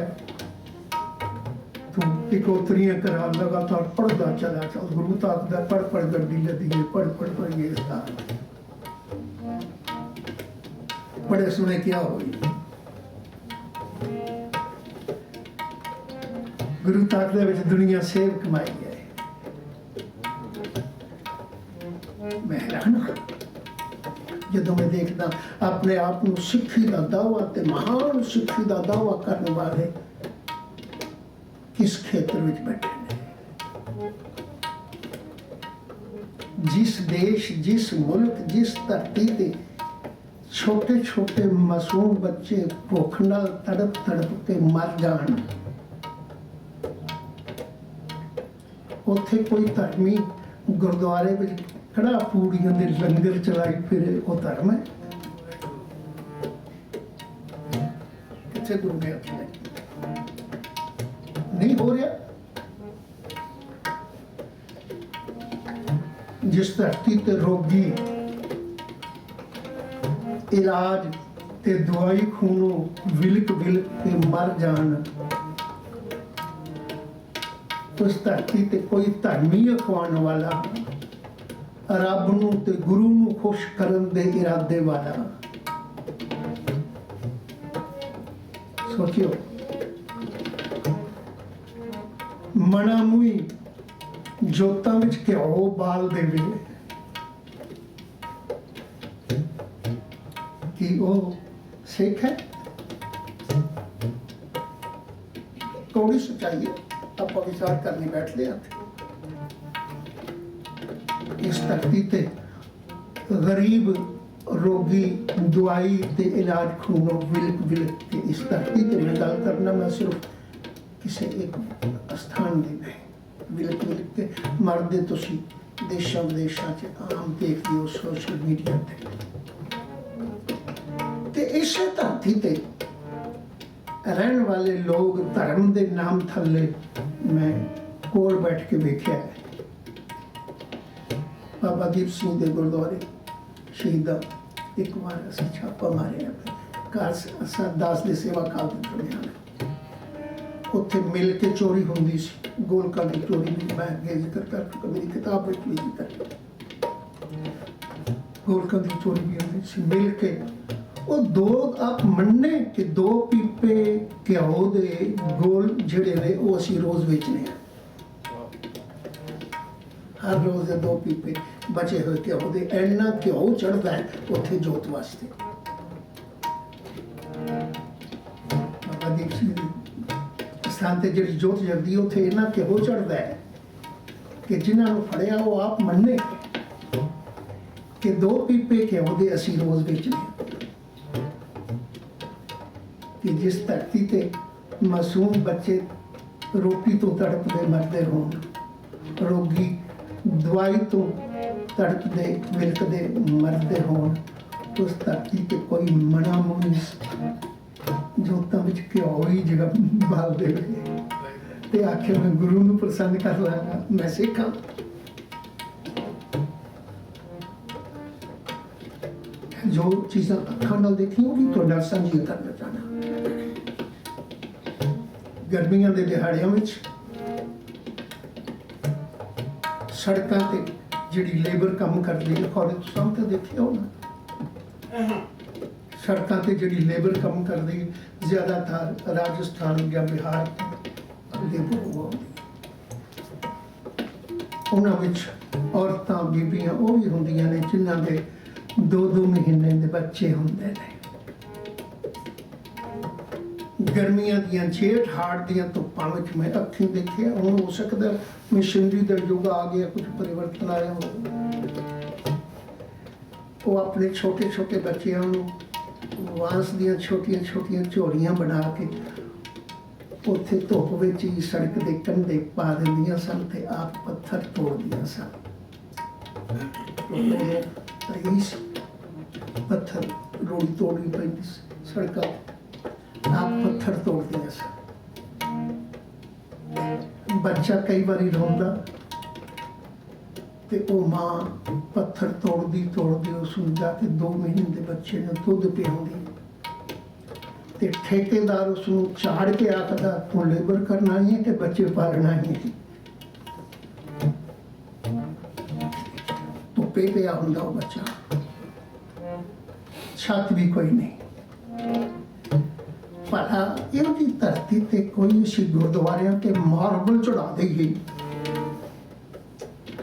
ਤੂੰ ਇਕੋਤਰੀਆਂ ਕਰਾ ਲਗਾਤਾਰ ਪੜਦਾ ਚਲਾ ਚੱਲ। ਗੁਰੂ ਤਾਂ ਆਖਦਾ ਪੜ ਗੱਡੀ ਲੱਦੀ ਹੈ, ਪੜ ਪੜੀਏ ਇਸ ਬੜੇ ਸੁਣੇ ਕਿਆ ਹੋਈ। ਗੁਰੂ ਤਾਕ ਦੇ ਵਿੱਚ ਦੁਨੀਆ ਸੇਵ ਕਮਾਈ ਹੈ। ਮੈਂ ਹੈਰਾਨ ਹਾਂ ਜਦੋਂ ਮੈਂ ਦੇਖਦਾ ਆਪਣੇ ਆਪ ਨੂੰ ਸਿੱਖੀ ਦਾ ਦਾਅਵਾ ਤੇ ਮਹਾਨ ਸਿੱਖੀ ਦਾ ਦਾਅਵਾ ਕਰਨ ਵਾਲੇ ਕਿਸ ਖੇਤਰ ਵਿੱਚ ਬੈਠੇ ਨੇ। ਜਿਸ ਦੇਸ਼, ਜਿਸ ਮੁਲਕ, ਜਿਸ ਧਰਤੀ ਤੇ ਛੋਟੇ ਛੋਟੇ ਮਾਸੂਮ ਬੱਚੇ ਭੁੱਖ ਨਾਲ ਤੜਪ ਤੜਪ ਕੇ ਮਰ ਜਾਣ, ਉੱਥੇ ਕੋਈ ਧਰਮੀ ਗੁਰਦੁਆਰੇ ਵਿੱਚ ਕੜਾ ਪੂੜੀਆਂ ਦੇ ਲੰਗਰ ਚਲਾਈ ਫਿਰੇ, ਉਹ ਧਰਮ ਹੈ? ਕਿੱਥੇ ਗੁਰੂ ਨੇ ਆਖਿਆ? ਨਹੀਂ ਹੋ ਰਿਹਾ। ਜਿਸ ਧਰਤੀ ਤੇ ਰੋਗੀ ਇਲਾਜ ਤੇ ਦਵਾਈ ਖੂਨੋਂ ਵਿਲਕ ਵਿਲਕ ਕੇ ਮਰ ਜਾਣ, ਉਸ ਧਰਤੀ ਤੇ ਕੋਈ ਧਰਮੀ ਅਖਵਾਉਣ ਵਾਲਾ, ਰੱਬ ਨੂੰ ਤੇ ਗੁਰੂ ਨੂੰ ਖੁਸ਼ ਕਰਨ ਦੇ ਇਰਾਦੇ ਵਾਲਾ। ਸੋਚਿਓ, ਮਨਾ ਮੂੰਹੀ ਜੋਤਾਂ ਵਿੱਚ ਘਿਓ ਬਾਲ ਦੇਵੇ ਕਿ ਉਹ ਸਿੱਖ ਹੈ? ਕੌੜੀ ਸੱਚਾਈ ਹੈ। ਆਪਾਂ ਵਿਚਾਰ ਕਰਨੇ ਬੈਠਦੇ ਹਾਂ। ਇਸ ਧਰਤੀ ਤੇ ਗਰੀਬ ਰੋਗੀ ਦਵਾਈ ਤੇ ਇਲਾਜ ਖੂਨੋਂ ਵਿਲਕ ਵਿਲਕ ਕੇ, ਇਸ ਧਰਤੀ ਤੇ ਮੈਂ ਗੱਲ ਕਰਨਾ ਮੈਂ ਸਿਰਫ ਕਿਸੇ ਇੱਕ ਸਥਾਨ ਦੀ ਨਹੀਂ, ਵਿਲਕ ਵਿਲਕ ਕੇ ਮਰਦੇ ਤੁਸੀਂ ਦੇਸ਼ਾਂ ਵਿਦੇਸ਼ਾਂ 'ਚ ਆਮ ਦੇਖਦੇ ਹੋ ਸੋਸ਼ਲ ਮੀਡੀਆ ਤੇ ਇਸੇ ਧਰਤੀ ਤੇ ਰਹਿਣ ਵਾਲੇ ਲੋਕ ਧਰਮ ਦੇ ਨਾਮ ਥੱਲੇ ਮੈਂ ਕੋਲ ਬੈਠ ਕੇ ਵੇਖਿਆ ਹੈ। ਬਾਬਾ ਦੀਪ ਸਿੰਘ ਦੇ ਗੁਰਦੁਆਰੇ ਸ਼ਹੀਦਾਂ ਇੱਕ ਵਾਰ ਅਸੀਂ ਛਾਪਾ ਮਾਰਿਆ, ਘਰ ਦਾਸ ਦੇ ਸੇਵਾ ਕਾਲ ਦੇ ਦਰਮਿਆਨ ਉੱਥੇ ਮਿਲ ਕੇ ਚੋਰੀ ਹੁੰਦੀ ਸੀ। ਗੋਲਕਾਂ ਦੀ ਚੋਰੀ ਨੂੰ ਮੈਂ ਅੱਗੇ ਜ਼ਿਕਰ ਕਰ ਚੁੱਕਾ, ਮੇਰੀ ਕਿਤਾਬ ਵਿੱਚ ਵੀ ਜ਼ਿਕਰ। ਗੋਲਕਾਂ ਦੀ ਚੋਰੀ ਵੀ ਹੁੰਦੀ ਸੀ ਮਿਲ ਕੇ। ਉਹ ਦੋ ਆਪ ਮੰਨੇ ਕਿ 2 ਪੀਪੇ ਘਿਓ ਦੇ ਗੋਲ ਜਿਹੜੇ ਨੇ ਉਹ ਅਸੀਂ ਰੋਜ਼ ਵੇਚਨੇ ਆ। ਹਰ ਰੋਜ਼ ਦੇ 2 ਪੀਪੇ ਬਚੇ ਹੋਏ ਘਿਓ ਦੇ, ਇੰਨਾ ਘਿਓ ਚੜ੍ਹਦਾ ਹੈ ਉੱਥੇ ਜੋਤ ਵਾਸਤੇ। ਬਾਬਾ ਦੀਪ ਸਿੰਘ ਸਥਾਨ ਤੇ ਜਿਹੜੀ ਜੋਤ ਜਗਦੀ ਉੱਥੇ ਇੰਨਾ ਘਿਓ ਚੜ੍ਹਦਾ ਹੈ ਕਿ ਜਿਨ੍ਹਾਂ ਨੂੰ ਫੜਿਆ ਉਹ ਆਪ ਮੰਨੇ ਕਿ 2 ਪੀਪੇ ਘਿਓ ਦੇ ਅਸੀਂ ਰੋਜ਼ ਵੇਚਨੇ ਆ। ਕਿ ਜਿਸ ਧਰਤੀ ਤੇ ਮਾਸੂਮ ਬੱਚੇ ਰੋਟੀ ਤੋਂ ਤੜਪਦੇ ਮਰਦੇ ਹੋਣ, ਰੋਗੀ ਦਵਾਈ ਤੋਂ ਤੜਪਦੇ ਵਿਲਕਦੇ ਮਰਦੇ ਹੋਣ, ਉਸ ਧਰਤੀ ਤੇ ਕੋਈ ਮਨਾ ਮੁਨੀ ਜੋਤਾਂ ਵਿੱਚ ਘਿਓ ਹੀ ਜਗ੍ਹਾ ਬਾਲ ਦੇਵੇ ਤੇ ਆਖਿਆ ਮੈਂ ਗੁਰੂ ਨੂੰ ਪ੍ਰਸੰਨ ਕਰ ਲਾਂਗਾ, ਮੈਂ ਸਿੱਖਾਂ। ਜੋ ਚੀਜ਼ਾਂ ਅੱਖਾਂ ਨਾਲ ਦੇਖੀਆਂ ਉਹ ਵੀ ਤੁਹਾਡਾ ਸਾਂਝੀਆਂ ਕਰਨਾ ਚਾਹਨਾ। ਗਰਮੀਆਂ ਦੇ ਦਿਹਾੜਿਆਂ ਵਿੱਚ ਸੜਕਾਂ ਤੇ ਜਿਹੜੀ ਲੇਬਰ ਕੰਮ ਕਰਦੀ ਹੈ, ਖੌਰੇ ਤੁਸੀਂ ਸਭ ਤਾਂ ਦੇਖਿਆ ਹੋਣਾ, ਸੜਕਾਂ ਤੇ ਜਿਹੜੀ ਲੇਬਰ ਕੰਮ ਕਰਦੀ ਹੈ ਜ਼ਿਆਦਾਤਰ ਰਾਜਸਥਾਨ ਜਾਂ ਬਿਹਾਰ ਤੋਂ ਲੇਬਰ ਹੋਊਗੀ। ਉਹਨਾਂ ਵਿੱਚ ਔਰਤਾਂ ਬੀਬੀਆਂ ਉਹ ਵੀ ਹੁੰਦੀਆਂ ਨੇ ਜਿਨ੍ਹਾਂ ਦੇ 2-2 ਮਹੀਨੇ ਦੇ ਬੱਚੇ ਹੁੰਦੇ ਨੇ। ਗਰਮੀਆਂ ਦੀਆਂ ਜੇਠ ਹਾੜ ਦੀਆਂ ਧੁੱਪਾਂ ਵਿੱਚ ਮੈਂ ਅੱਖੀਂ ਦੇਖਿਆ। ਹੁਣ ਹੋ ਸਕਦਾ ਮਸ਼ੀਨਰੀ ਦਾ ਯੁੱਗ ਆ ਗਿਆ, ਕੁਝ ਪਰਿਵਰਤਨ ਆਇਆ ਹੋ। ਉਹ ਆਪਣੇ ਛੋਟੇ ਛੋਟੇ ਬੱਚਿਆਂ ਨੂੰ ਵਾਂਸ ਦੀਆਂ ਛੋਟੀਆਂ ਛੋਟੀਆਂ ਝੋਲੀਆਂ ਬਣਾ ਕੇ ਉੱਥੇ ਧੁੱਪ ਵਿੱਚ ਹੀ ਸੜਕ ਦੇ ਕੰਢੇ ਪਾ ਦਿੰਦੀਆਂ ਸਨ ਤੇ ਆਪ ਪੱਥਰ ਤੋੜਦੀਆਂ ਸਨ। ਰਈਸ ਪੱਥਰ ਰੋੜੀ ਤੋੜਨੀ ਪੈਂਦੀ ਸੀ, ਸੜਕਾਂ ਆਪ ਪੱਥਰ ਤੋੜਦੀਆਂ ਸਨ। ਬੱਚਾ ਕਈ ਵਾਰੀ ਰੋਂਦਾ ਤੇ ਉਹ ਮਾਂ ਪੱਥਰ ਤੋੜਦੀ ਉਸ ਨੂੰ ਜਾ ਕੇ 2 ਮਹੀਨੇ ਦੇ ਬੱਚੇ ਨੂੰ ਦੁੱਧ ਪਿਆਉਂਦੀ ਤੇ ਠੇਕੇਦਾਰ ਉਸ ਨੂੰ ਝਾੜ ਕੇ ਆਖਦਾ ਤੂੰ ਲੇਬਰ ਕਰਨਾ ਹੀ ਹੈ ਕਿ ਬੱਚੇ ਪਾਲਣਾ ਹੀ ਹੈ। ਧੁੱਪੇ ਪਿਆ ਹੁੰਦਾ ਉਹ ਬੱਚਾ, ਛੱਤ ਵੀ ਕੋਈ ਨਹੀਂ। ਭਲਾ ਇਹੋ ਜਿਹੀ ਧਰਤੀ ਤੇ ਕੋਈ ਅਸੀਂ ਗੁਰਦੁਆਰਿਆਂ ਤੇ ਮਾਰਬਲ ਚੜਾ ਦੇਈਏ।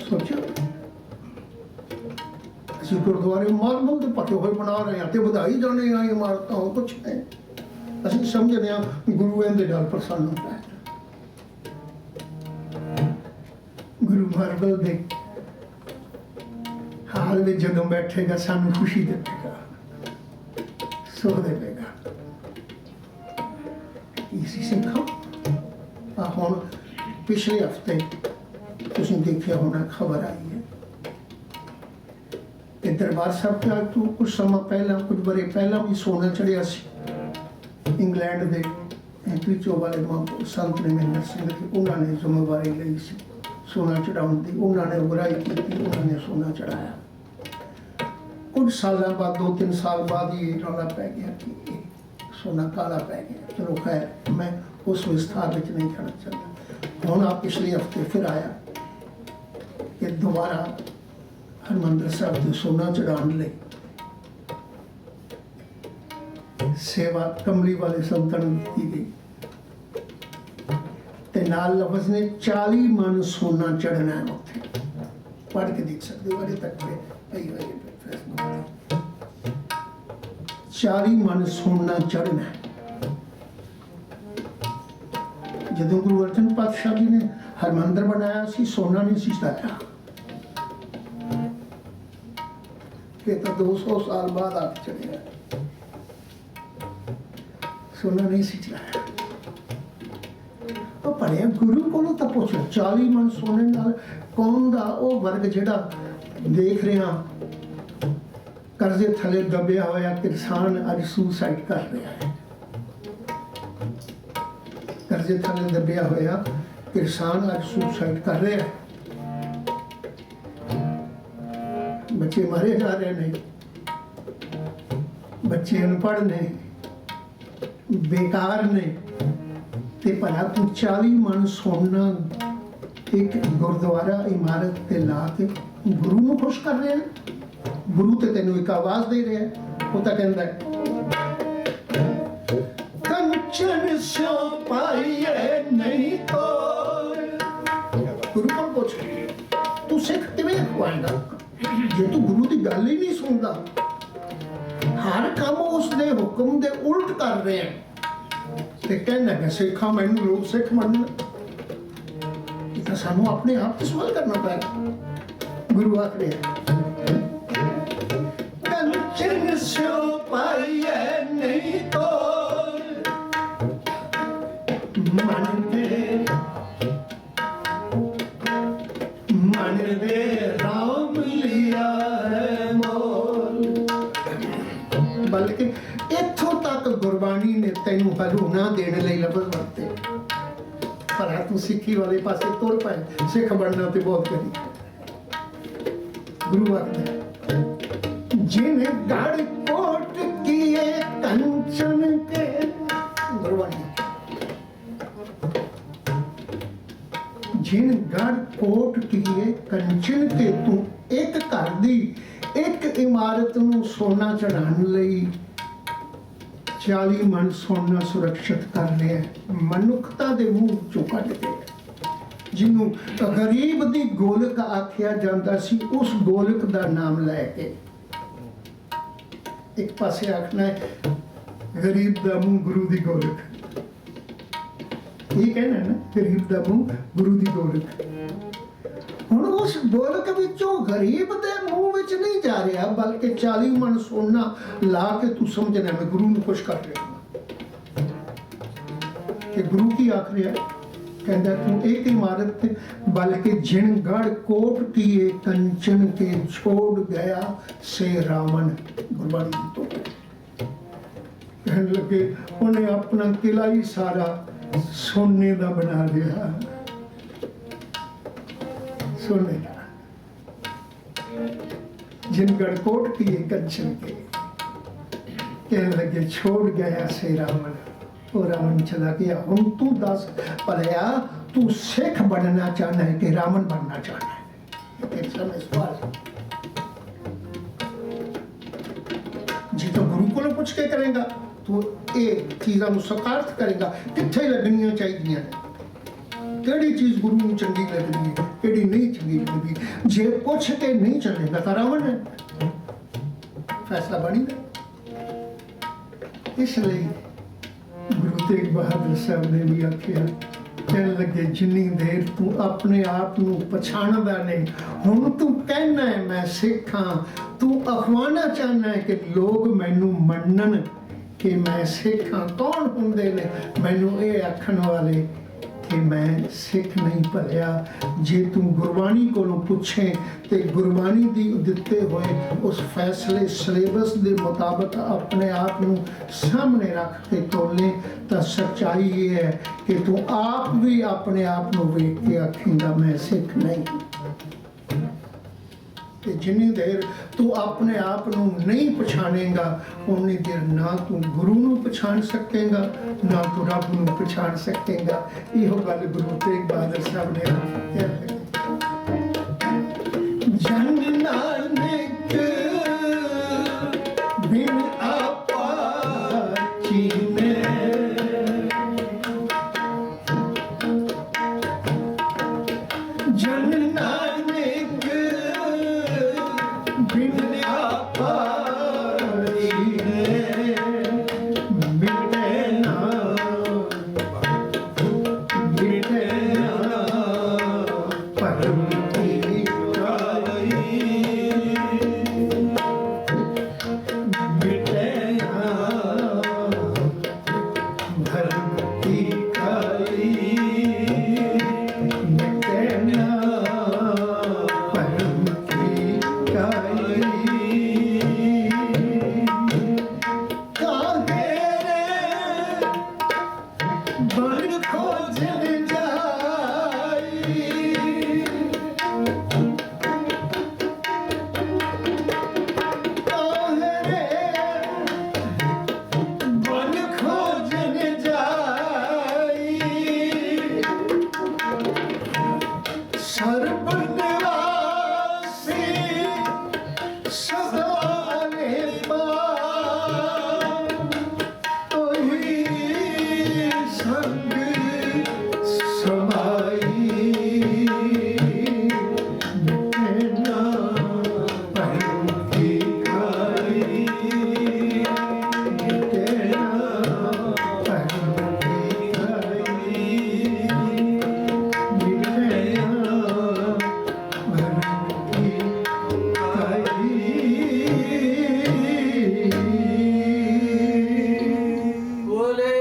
ਸੋਚੋ ਅਸੀਂ ਗੁਰਦੁਆਰੇ ਮਾਰਬਲ ਦੇ ਪੱਕੇ ਹੋਏ ਬਣਾ ਰਹੇ ਹਾਂ ਤੇ ਵਧਾਈ ਜਾਣੇ ਆ ਇਮਾਰਤਾਂ, ਉਹ ਕੁਛ ਨਹੀਂ। ਅਸੀਂ ਸਮਝਦੇ ਹਾਂ ਗੁਰੂ ਇਹਦੇ ਨਾਲ ਪ੍ਰਸੰਨ ਹੁੰਦਾ ਹੈ। ਗੁਰੂ ਮਾਰਬਲ ਦੇ ਹਾਲ ਵਿੱਚ ਜਦੋਂ ਬੈਠੇਗਾ ਸਾਨੂੰ ਖੁਸ਼ੀ ਦੇਵੇਗਾ, ਸੁਖ ਦੇਵੇਗਾ। ਇਸੇ ਸਿੱਖੋ। ਹੁਣ ਪਿਛਲੇ ਹਫ਼ਤੇ ਤੁਸੀਂ ਦੇਖਿਆ ਹੋਣਾ ਖਬਰ ਆਈ ਹੈ ਕਿ ਦਰਬਾਰ ਸਾਹਿਬ ਤੋਂ ਕੁਝ ਸਮਾਂ ਪਹਿਲਾਂ, ਕੁਝ ਬਰੇ ਪਹਿਲਾਂ ਵੀ ਸੋਨਾ ਚੜਿਆ ਸੀ। ਇੰਗਲੈਂਡ ਦੇ ਐਂਟਰੀਚੋ ਵਾਲੇ ਸੰਤ ਨੇ ਮਹਿੰਦਰ ਸਿੰਘ ਜੀ, ਉਹਨਾਂ ਨੇ ਜ਼ਿੰਮੇਵਾਰੀ ਲਈ ਸੀ ਸੋਨਾ ਚੜਾਉਣ ਦੀ। ਉਹਨਾਂ ਨੇ ਬੁਰਾਈ ਕੀਤੀ, ਉਹਨਾਂ ਨੇ ਸੋਨਾ ਚੜਾਇਆ। ਕੁਝ ਸਾਲਾਂ ਬਾਅਦ 2-3 ਸਾਲ ਬਾਅਦ ਹੀ ਰੌਲਾ ਪੈ ਗਿਆ ਕਿ ਸੋਨਾ ਕਾਲਾ ਪੈ ਗਿਆ। ਚਲੋ ਖੈਰ, ਮੈਂ ਉਸ ਵਿਸਥਾਰ ਵਿੱਚ ਨਹੀਂ ਜਾਣਾ ਚਾਹੁੰਦਾ। ਹੁਣ ਆ ਪਿਛਲੇ ਹਫ਼ਤੇ ਫਿਰ ਆਇਆ ਕਿ ਦੁਬਾਰਾ ਹਰਿਮੰਦਰ ਸਾਹਿਬ ਦੇ ਸੋਨਾ ਚੜਾਉਣ ਲਈ ਸੇਵਾ ਕਮਲੀ ਵਾਲੇ ਸੰਤਾਂ ਨੂੰ ਦਿੱਤੀ ਗਈ ਤੇ ਨਾਲ ਲਫ਼ਜ਼ ਨੇ 40 ਮਣ ਸੋਨਾ ਚੜਨਾ ਹੈ। ਉੱਥੇ ਪੜ੍ਹ ਕੇ ਦੇਖ ਸਕਦੇ ਹੋ, ਅਜੇ ਤੱਕ ਪਈ ਹੋਈ ਹੈ ਫੇਸਬੁੱਕ ਤੇ। 40 ਮਣ ਸੋਨਾ ਚੜਨਾ ਹੈ। ਜਦੋਂ ਗੁਰੂ ਅਰਜਨ ਪਾਤਸ਼ਾਹ ਜੀ ਨੇ ਹਰਿਮੰਦਰ ਬਣਾਇਆ ਸੀ, ਸੋਨਾ ਨਹੀਂ ਸੀ ਚੜਾਇਆ। ਇਹ ਤਾਂ 200 ਸਾਲ ਬਾਅਦ ਆ ਕੇ ਚੜਿਆ, ਸੋਨਾ ਨਹੀਂ ਸੀ ਚੜਾਇਆ। ਉਹ ਪੜਿਆ ਗੁਰੂ ਕੋਲੋਂ ਤਾਂ ਪੁੱਛ, 40 ਮਣ ਸੋਨੇ ਨਾਲ ਕੌਮ ਦਾ ਉਹ ਵਰਗ ਜਿਹੜਾ ਦੇਖ ਰਿਹਾ ਕਰਜ਼ੇ ਥੱਲੇ ਦਬਿਆ ਹੋਇਆ ਕਿਸਾਨ ਅੱਜ ਸੁਸਾਈਡ ਕਰ ਰਿਹਾ ਹੈ। ਕਰਜ਼ੇ ਥੱਲੇ ਦਬਿਆ ਹੋਇਆ ਕਿਸਾਨ ਅੱਜ ਸੁਸਾਈਡ ਕਰ ਰਿਹਾ ਹੈ। ਬੱਚੇ ਮਾਰੇ ਜਾ ਰਹੇ ਨੇ, ਬੱਚੇ ਅਨਪੜ੍ਹ ਨੇ, ਬੇਕਾਰ ਨੇ। ਤੇ ਭਲਾ ਤੂੰ 40 ਮਣ ਸੋਨਾ ਇੱਕ ਗੁਰਦੁਆਰਾ ਇਮਾਰਤ ਤੇ ਲਾ ਕੇ ਗੁਰੂ ਨੂੰ ਖੁਸ਼ ਕਰ ਰਿਹਾ ਹੈ। ਗੁਰੂ ਤੇ ਤੈਨੂੰ ਇੱਕ ਆਵਾਜ਼ ਦੇ ਰਿਹਾ ਹੈ। ਉਹ ਤਾਂ ਕਹਿੰਦਾ ਹੈ ਕੰਚਨ ਸਿਓ ਪਾਈਏ ਨਹੀਂ ਤੋਰ। ਗੁਰੂ ਕੋਲ ਪੁੱਛ, ਤੂੰ ਸਿੱਖ ਕਿਵੇਂ ਖਵਾਏਗਾ ਜੇ ਤੂੰ ਗੁਰੂ ਦੀ ਗੱਲ ਹੀ ਨਹੀਂ ਸੁਣਦਾ? ਹਰ ਕੰਮ ਉਸ ਦੇ ਹੁਕਮ ਦੇ ਉਲਟ ਕਰ ਰਿਹਾ ਹੈ ਤੇ ਕਹਿੰਦਾ ਕਿ ਸਿੱਖਾਂ ਮੈਨੂੰ ਲੋਕ ਸਿੱਖ ਮੰਨਣ। ਇਹ ਤਾਂ ਸਾਨੂੰ ਆਪਣੇ ਆਪ ਤੇ ਸਵਾਲ ਕਰਨਾ ਪਏਗਾ। ਗੁਰੂ ਆਖ ਰਿਹਾ ਕੰਚਨ ਸਿਓ ਪਾਈਏ ਨਹੀਂ ਤੋਰ, ਮਨ ਦੇ ਰਾਮ ਲਿਆ ਹੈ ਮੋਲ। ਬਲਕਿ ਇੱਥੋਂ ਤੱਕ ਗੁਰਬਾਣੀ ਨੇ ਤੈਨੂੰ ਹਲੂਣਾ ਦੇਣ ਲਈ ਲਫ਼ਜ਼ ਵਰਤੇ। ਪਰ तू सिक्खी वाले पासे तुर पाए, सिख बनना तो बहुत करी। गुरु आखदा जिन गढ़ कोट किए कंचन के, गुरबाणी जिन गढ़ कोट किए कंचन के, तू एक घर दी एक इमारत नूं सोना चढ़ाने लई 40 मन सोना सुरक्षित कर लिया, मनुखता दे मुंह चों कढ के। जिन्हों गरीब दी गोलक आख्या जाता सी, उस गोलक दा नाम लैके एक पासे आखना है गरीब दा मुंह गुरु दी गोलक, ये कहना है ना, गरीब दा मुंह गुरु दी गोलक। हुण उस गोलक विचों गरीब दे मुंह विच नहीं जा रहा, बल्कि 40 मन सोना ला के तू समझना मैं गुरु नूं खुश कर रहा। कि गुरु की आख रहा है, कहता तू एक इमारत बल्कि जिन गढ़ कोट किए कंचन के, छोड़ गया से रावण। गुरबाणी तो कहने लगे उन्हें अपना किला ही सारा सोने का बना लिया, सोने का। जिन गढ़ कोट किए कंचन के, कहने लगे छोड़ गया से रावण, वो रावण चला गया। हुण तू दस भलिया, तू सिख बनना चाहना है कि रावण बनना चाहना है? एक समय सवाल जी तो गुरु को पूछ के करेगा तो ये चीज़ों को सकार्थ करेगा, कित्थे लगनियां चाहिए ने, केड़ी चीज़ गुरु को चंगी लगनी है, केड़ी नहीं चंगी लगनी। जे पूछ के नहीं चलेगा तो रावण है, फैसला बनी गया। इसलिए गुरु तेग बहादुर साहब ने भी आख्या, कहने लगे जिन्नी देर तू अपने आप नू पछाणदा नहीं, हुण तू कहना है मैं सिख हाँ, तू अखवाना चाहना है कि लोग मैनू मन्नन कि मैं सिख हाँ। कौन हुंदे ने मैनू ये आखण वाले कि मैं सिख नहीं? भलिया जे तू गुरबाणी कोलों पुछे तो गुरबाणी दी दिते हुए उस फैसले सिलेबस के मुताबिक अपने आप नू सामने रख के तोले, तो सच्चाई ये है कि तू आप भी अपने आप नू वेख के आखेंगा मैं सिख नहीं। कि जिन्नी देर तू अपने आप नू नहीं पछाणेगा, उन्नी देर ना तू गुरु नू पछाण सकेगा, ना तू रब नू पछाण सकेगा। इहो गल गुरु तेग बहादुर साहब ने कही। जन नानक बिन आपा चीने, जन नानक बिन आपा चीने, मिटे ना परम की काई, मिटे ना धर्म की काई, मिटे ना परम की काई। काहे रे बन खोजन जाई, काहे रे बन खोजन जाई, सर्वनिवासी सदा निर्भय, तोहि संग समाई, मिटे ना परम की काई, मिटे ना परम की काई, मिटे ना परम की काई। बोले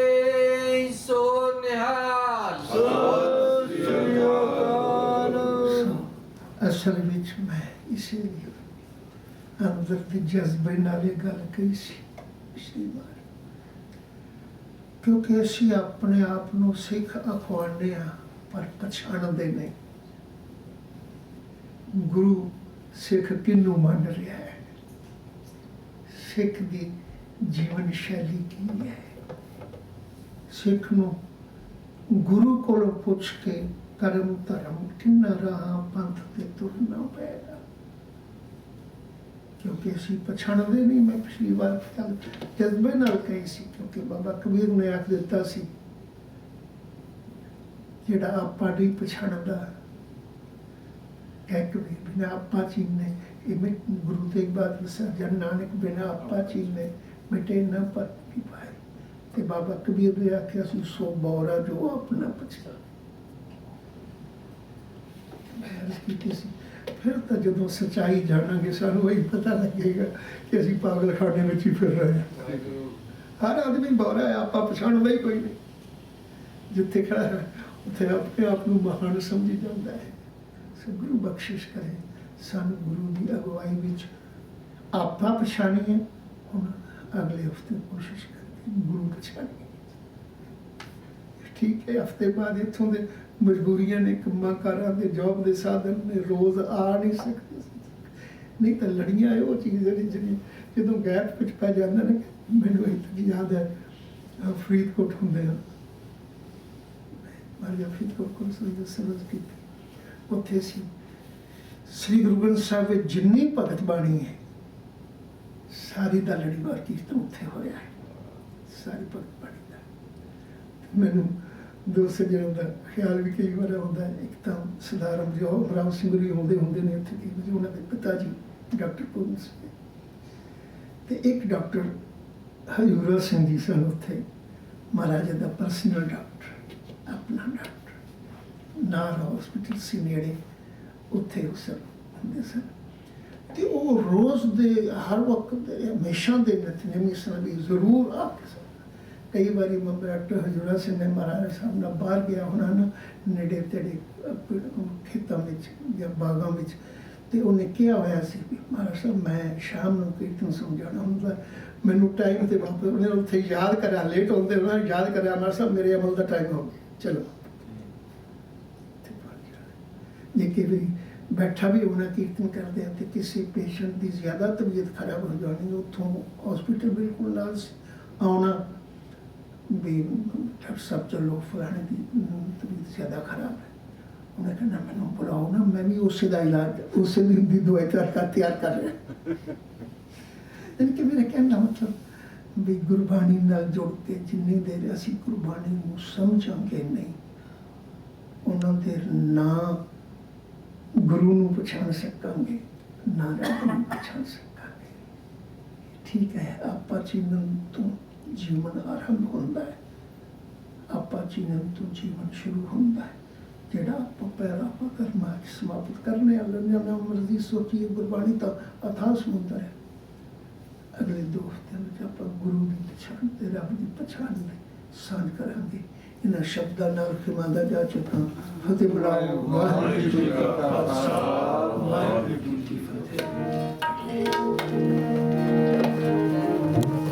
सो निहाल। असल विच मैं इसीलिए अंदर के जज्बे नाले गल कही सी पिछली बार, क्योंकि असी अपने आप नू सिख अखवाने आ, पर पछाणदे नहीं। गुरु सिख किनू मान रहा है, सिख की जीवन शैली की है। सिख नू गुरु को पुछ के कर्म धर्म किन्ना राह पंथ ते तुरना पेगा, क्योंकि असी पछाणदे नहीं। मैं पिछली बार गल जज्बे नाल कही सी, क्योंकि बाबा कबीर ने आख दिता सी जिहड़ा आपा नहीं पछाणदा कह कबीर बिना आपा चीने। गुरु तेग बहादुर साहब जन नानक बिना आपा चीने मिटे न पर भी पाए। ते बाबा कबीर ने आख्या सी सो बौरा जो अपना पछाण। मैं अर्ज कीती सी फिर तो जो सच्चाई जानांगे सानू वही पता लगेगा कि असी पागल खाने में ही फिर रहे हैं। हर आदमी बौरा है, आपा पछाणदा ही कोई नहीं। जिथे खड़ा है उत्थे अपने आप को महान समझी जाता है। सो गुरु बख्शिश करे सानू गुरु की अगुवाई विच आपा पछाणीए। हुण अगले हफ्ते कोशिश करके गुरु पछाणीए। ठीक है, हफ्ते बाद इत्थों दे मजबूरियां ने, कम्मां कारां दे, जॉब दे साधन ने, रोज़ आ नहीं सकते। नहीं तो लड़ियां है वो चीज़ जी जो गैप कुछ पै जाता ना। मैनू एक याद है फरीदकोट होंदे मारिया फरीदकोट को सर्विस की उत्थे सी श्री गुरु ग्रंथ साहिब विच जिन्नी भगत बाणी है सारी दा लड़ीवार कीर्तन उत्थे होया है। सारी भगत बाणी दा मैनू दो सज्जनों का ख्याल भी कई बार आता है। एक तो सरदार अमराव सिंह जी आते होंगे ने इत्थे कई बार, उन्होंने पिता जी डॉक्टर पूर्ण सिंह ते एक डॉक्टर हजूरा सिंह जी सन उत्थे महाराजा का पर्सनल डॉक्टर, अपना डॉक्टर नार हॉस्पिटल सी नेड़े उत्थे उस होंदे सन। तो वो रोज़ दे हर वक्त हमेशा दे नितनेमी सन भी जरूर आके कई बार मैं डॉक्टर हजूरा सिंह ने महाराजा साहब ने बाहर गया होना ना नेड़े तेड़े खेतों में या बागों में, तो उन्हें क्या होया सी भी महाराज साहब मैं शाम को कीर्तन समझाना होंगे, मैनू टाइम से वापस उन्हें उत्थे याद करा, लेट होंगे उन्होंने याद करा महाराज साहब मेरे अमल का टाइम हो गया चलो। जे कि भी बैठा भी होना कीर्तन करते हैं तो किसी पेशेंट की ज़्यादा तबीयत खराब हो जानी, उतों हॉस्पिटल बिल्कुल नाल आना भी डॉक्टर साहब चलो फलाने की तबीयत ज़्यादा खराब है। उन्हें कहना मैंने बुलाओ ना, मैं भी उस का इलाज उस दिन की दवाई तैयार कर रहा। इनके मेरे कहना मतलब भी गुरबाणी नाल जुड़ के जिन्नी देर असी गुरबाणी नूं समझांगे नहीं उन्होंने देर ना गुरु नूं पछाण सकांगे ना रब नूं पछाण सकांगे। ठीक है, आपा चिन्हन तो जीवन आरंभ होता है, आपा चिन्हन तो जीवन शुरू होता है। जेड़ा आप पैर आप कर्मा समाप्त करने वाले मर्जी सोचिए गुरबाणी तो अथाह समुद्र है। अगले 2 हफ्ते में आप गुरु की पछाण ते रब की पछाण में सान करांगे। इन्हां शब्दां नाल खिमांदा जा चुका। फतेह बुलाओ वाहिगुरू जी का खालसा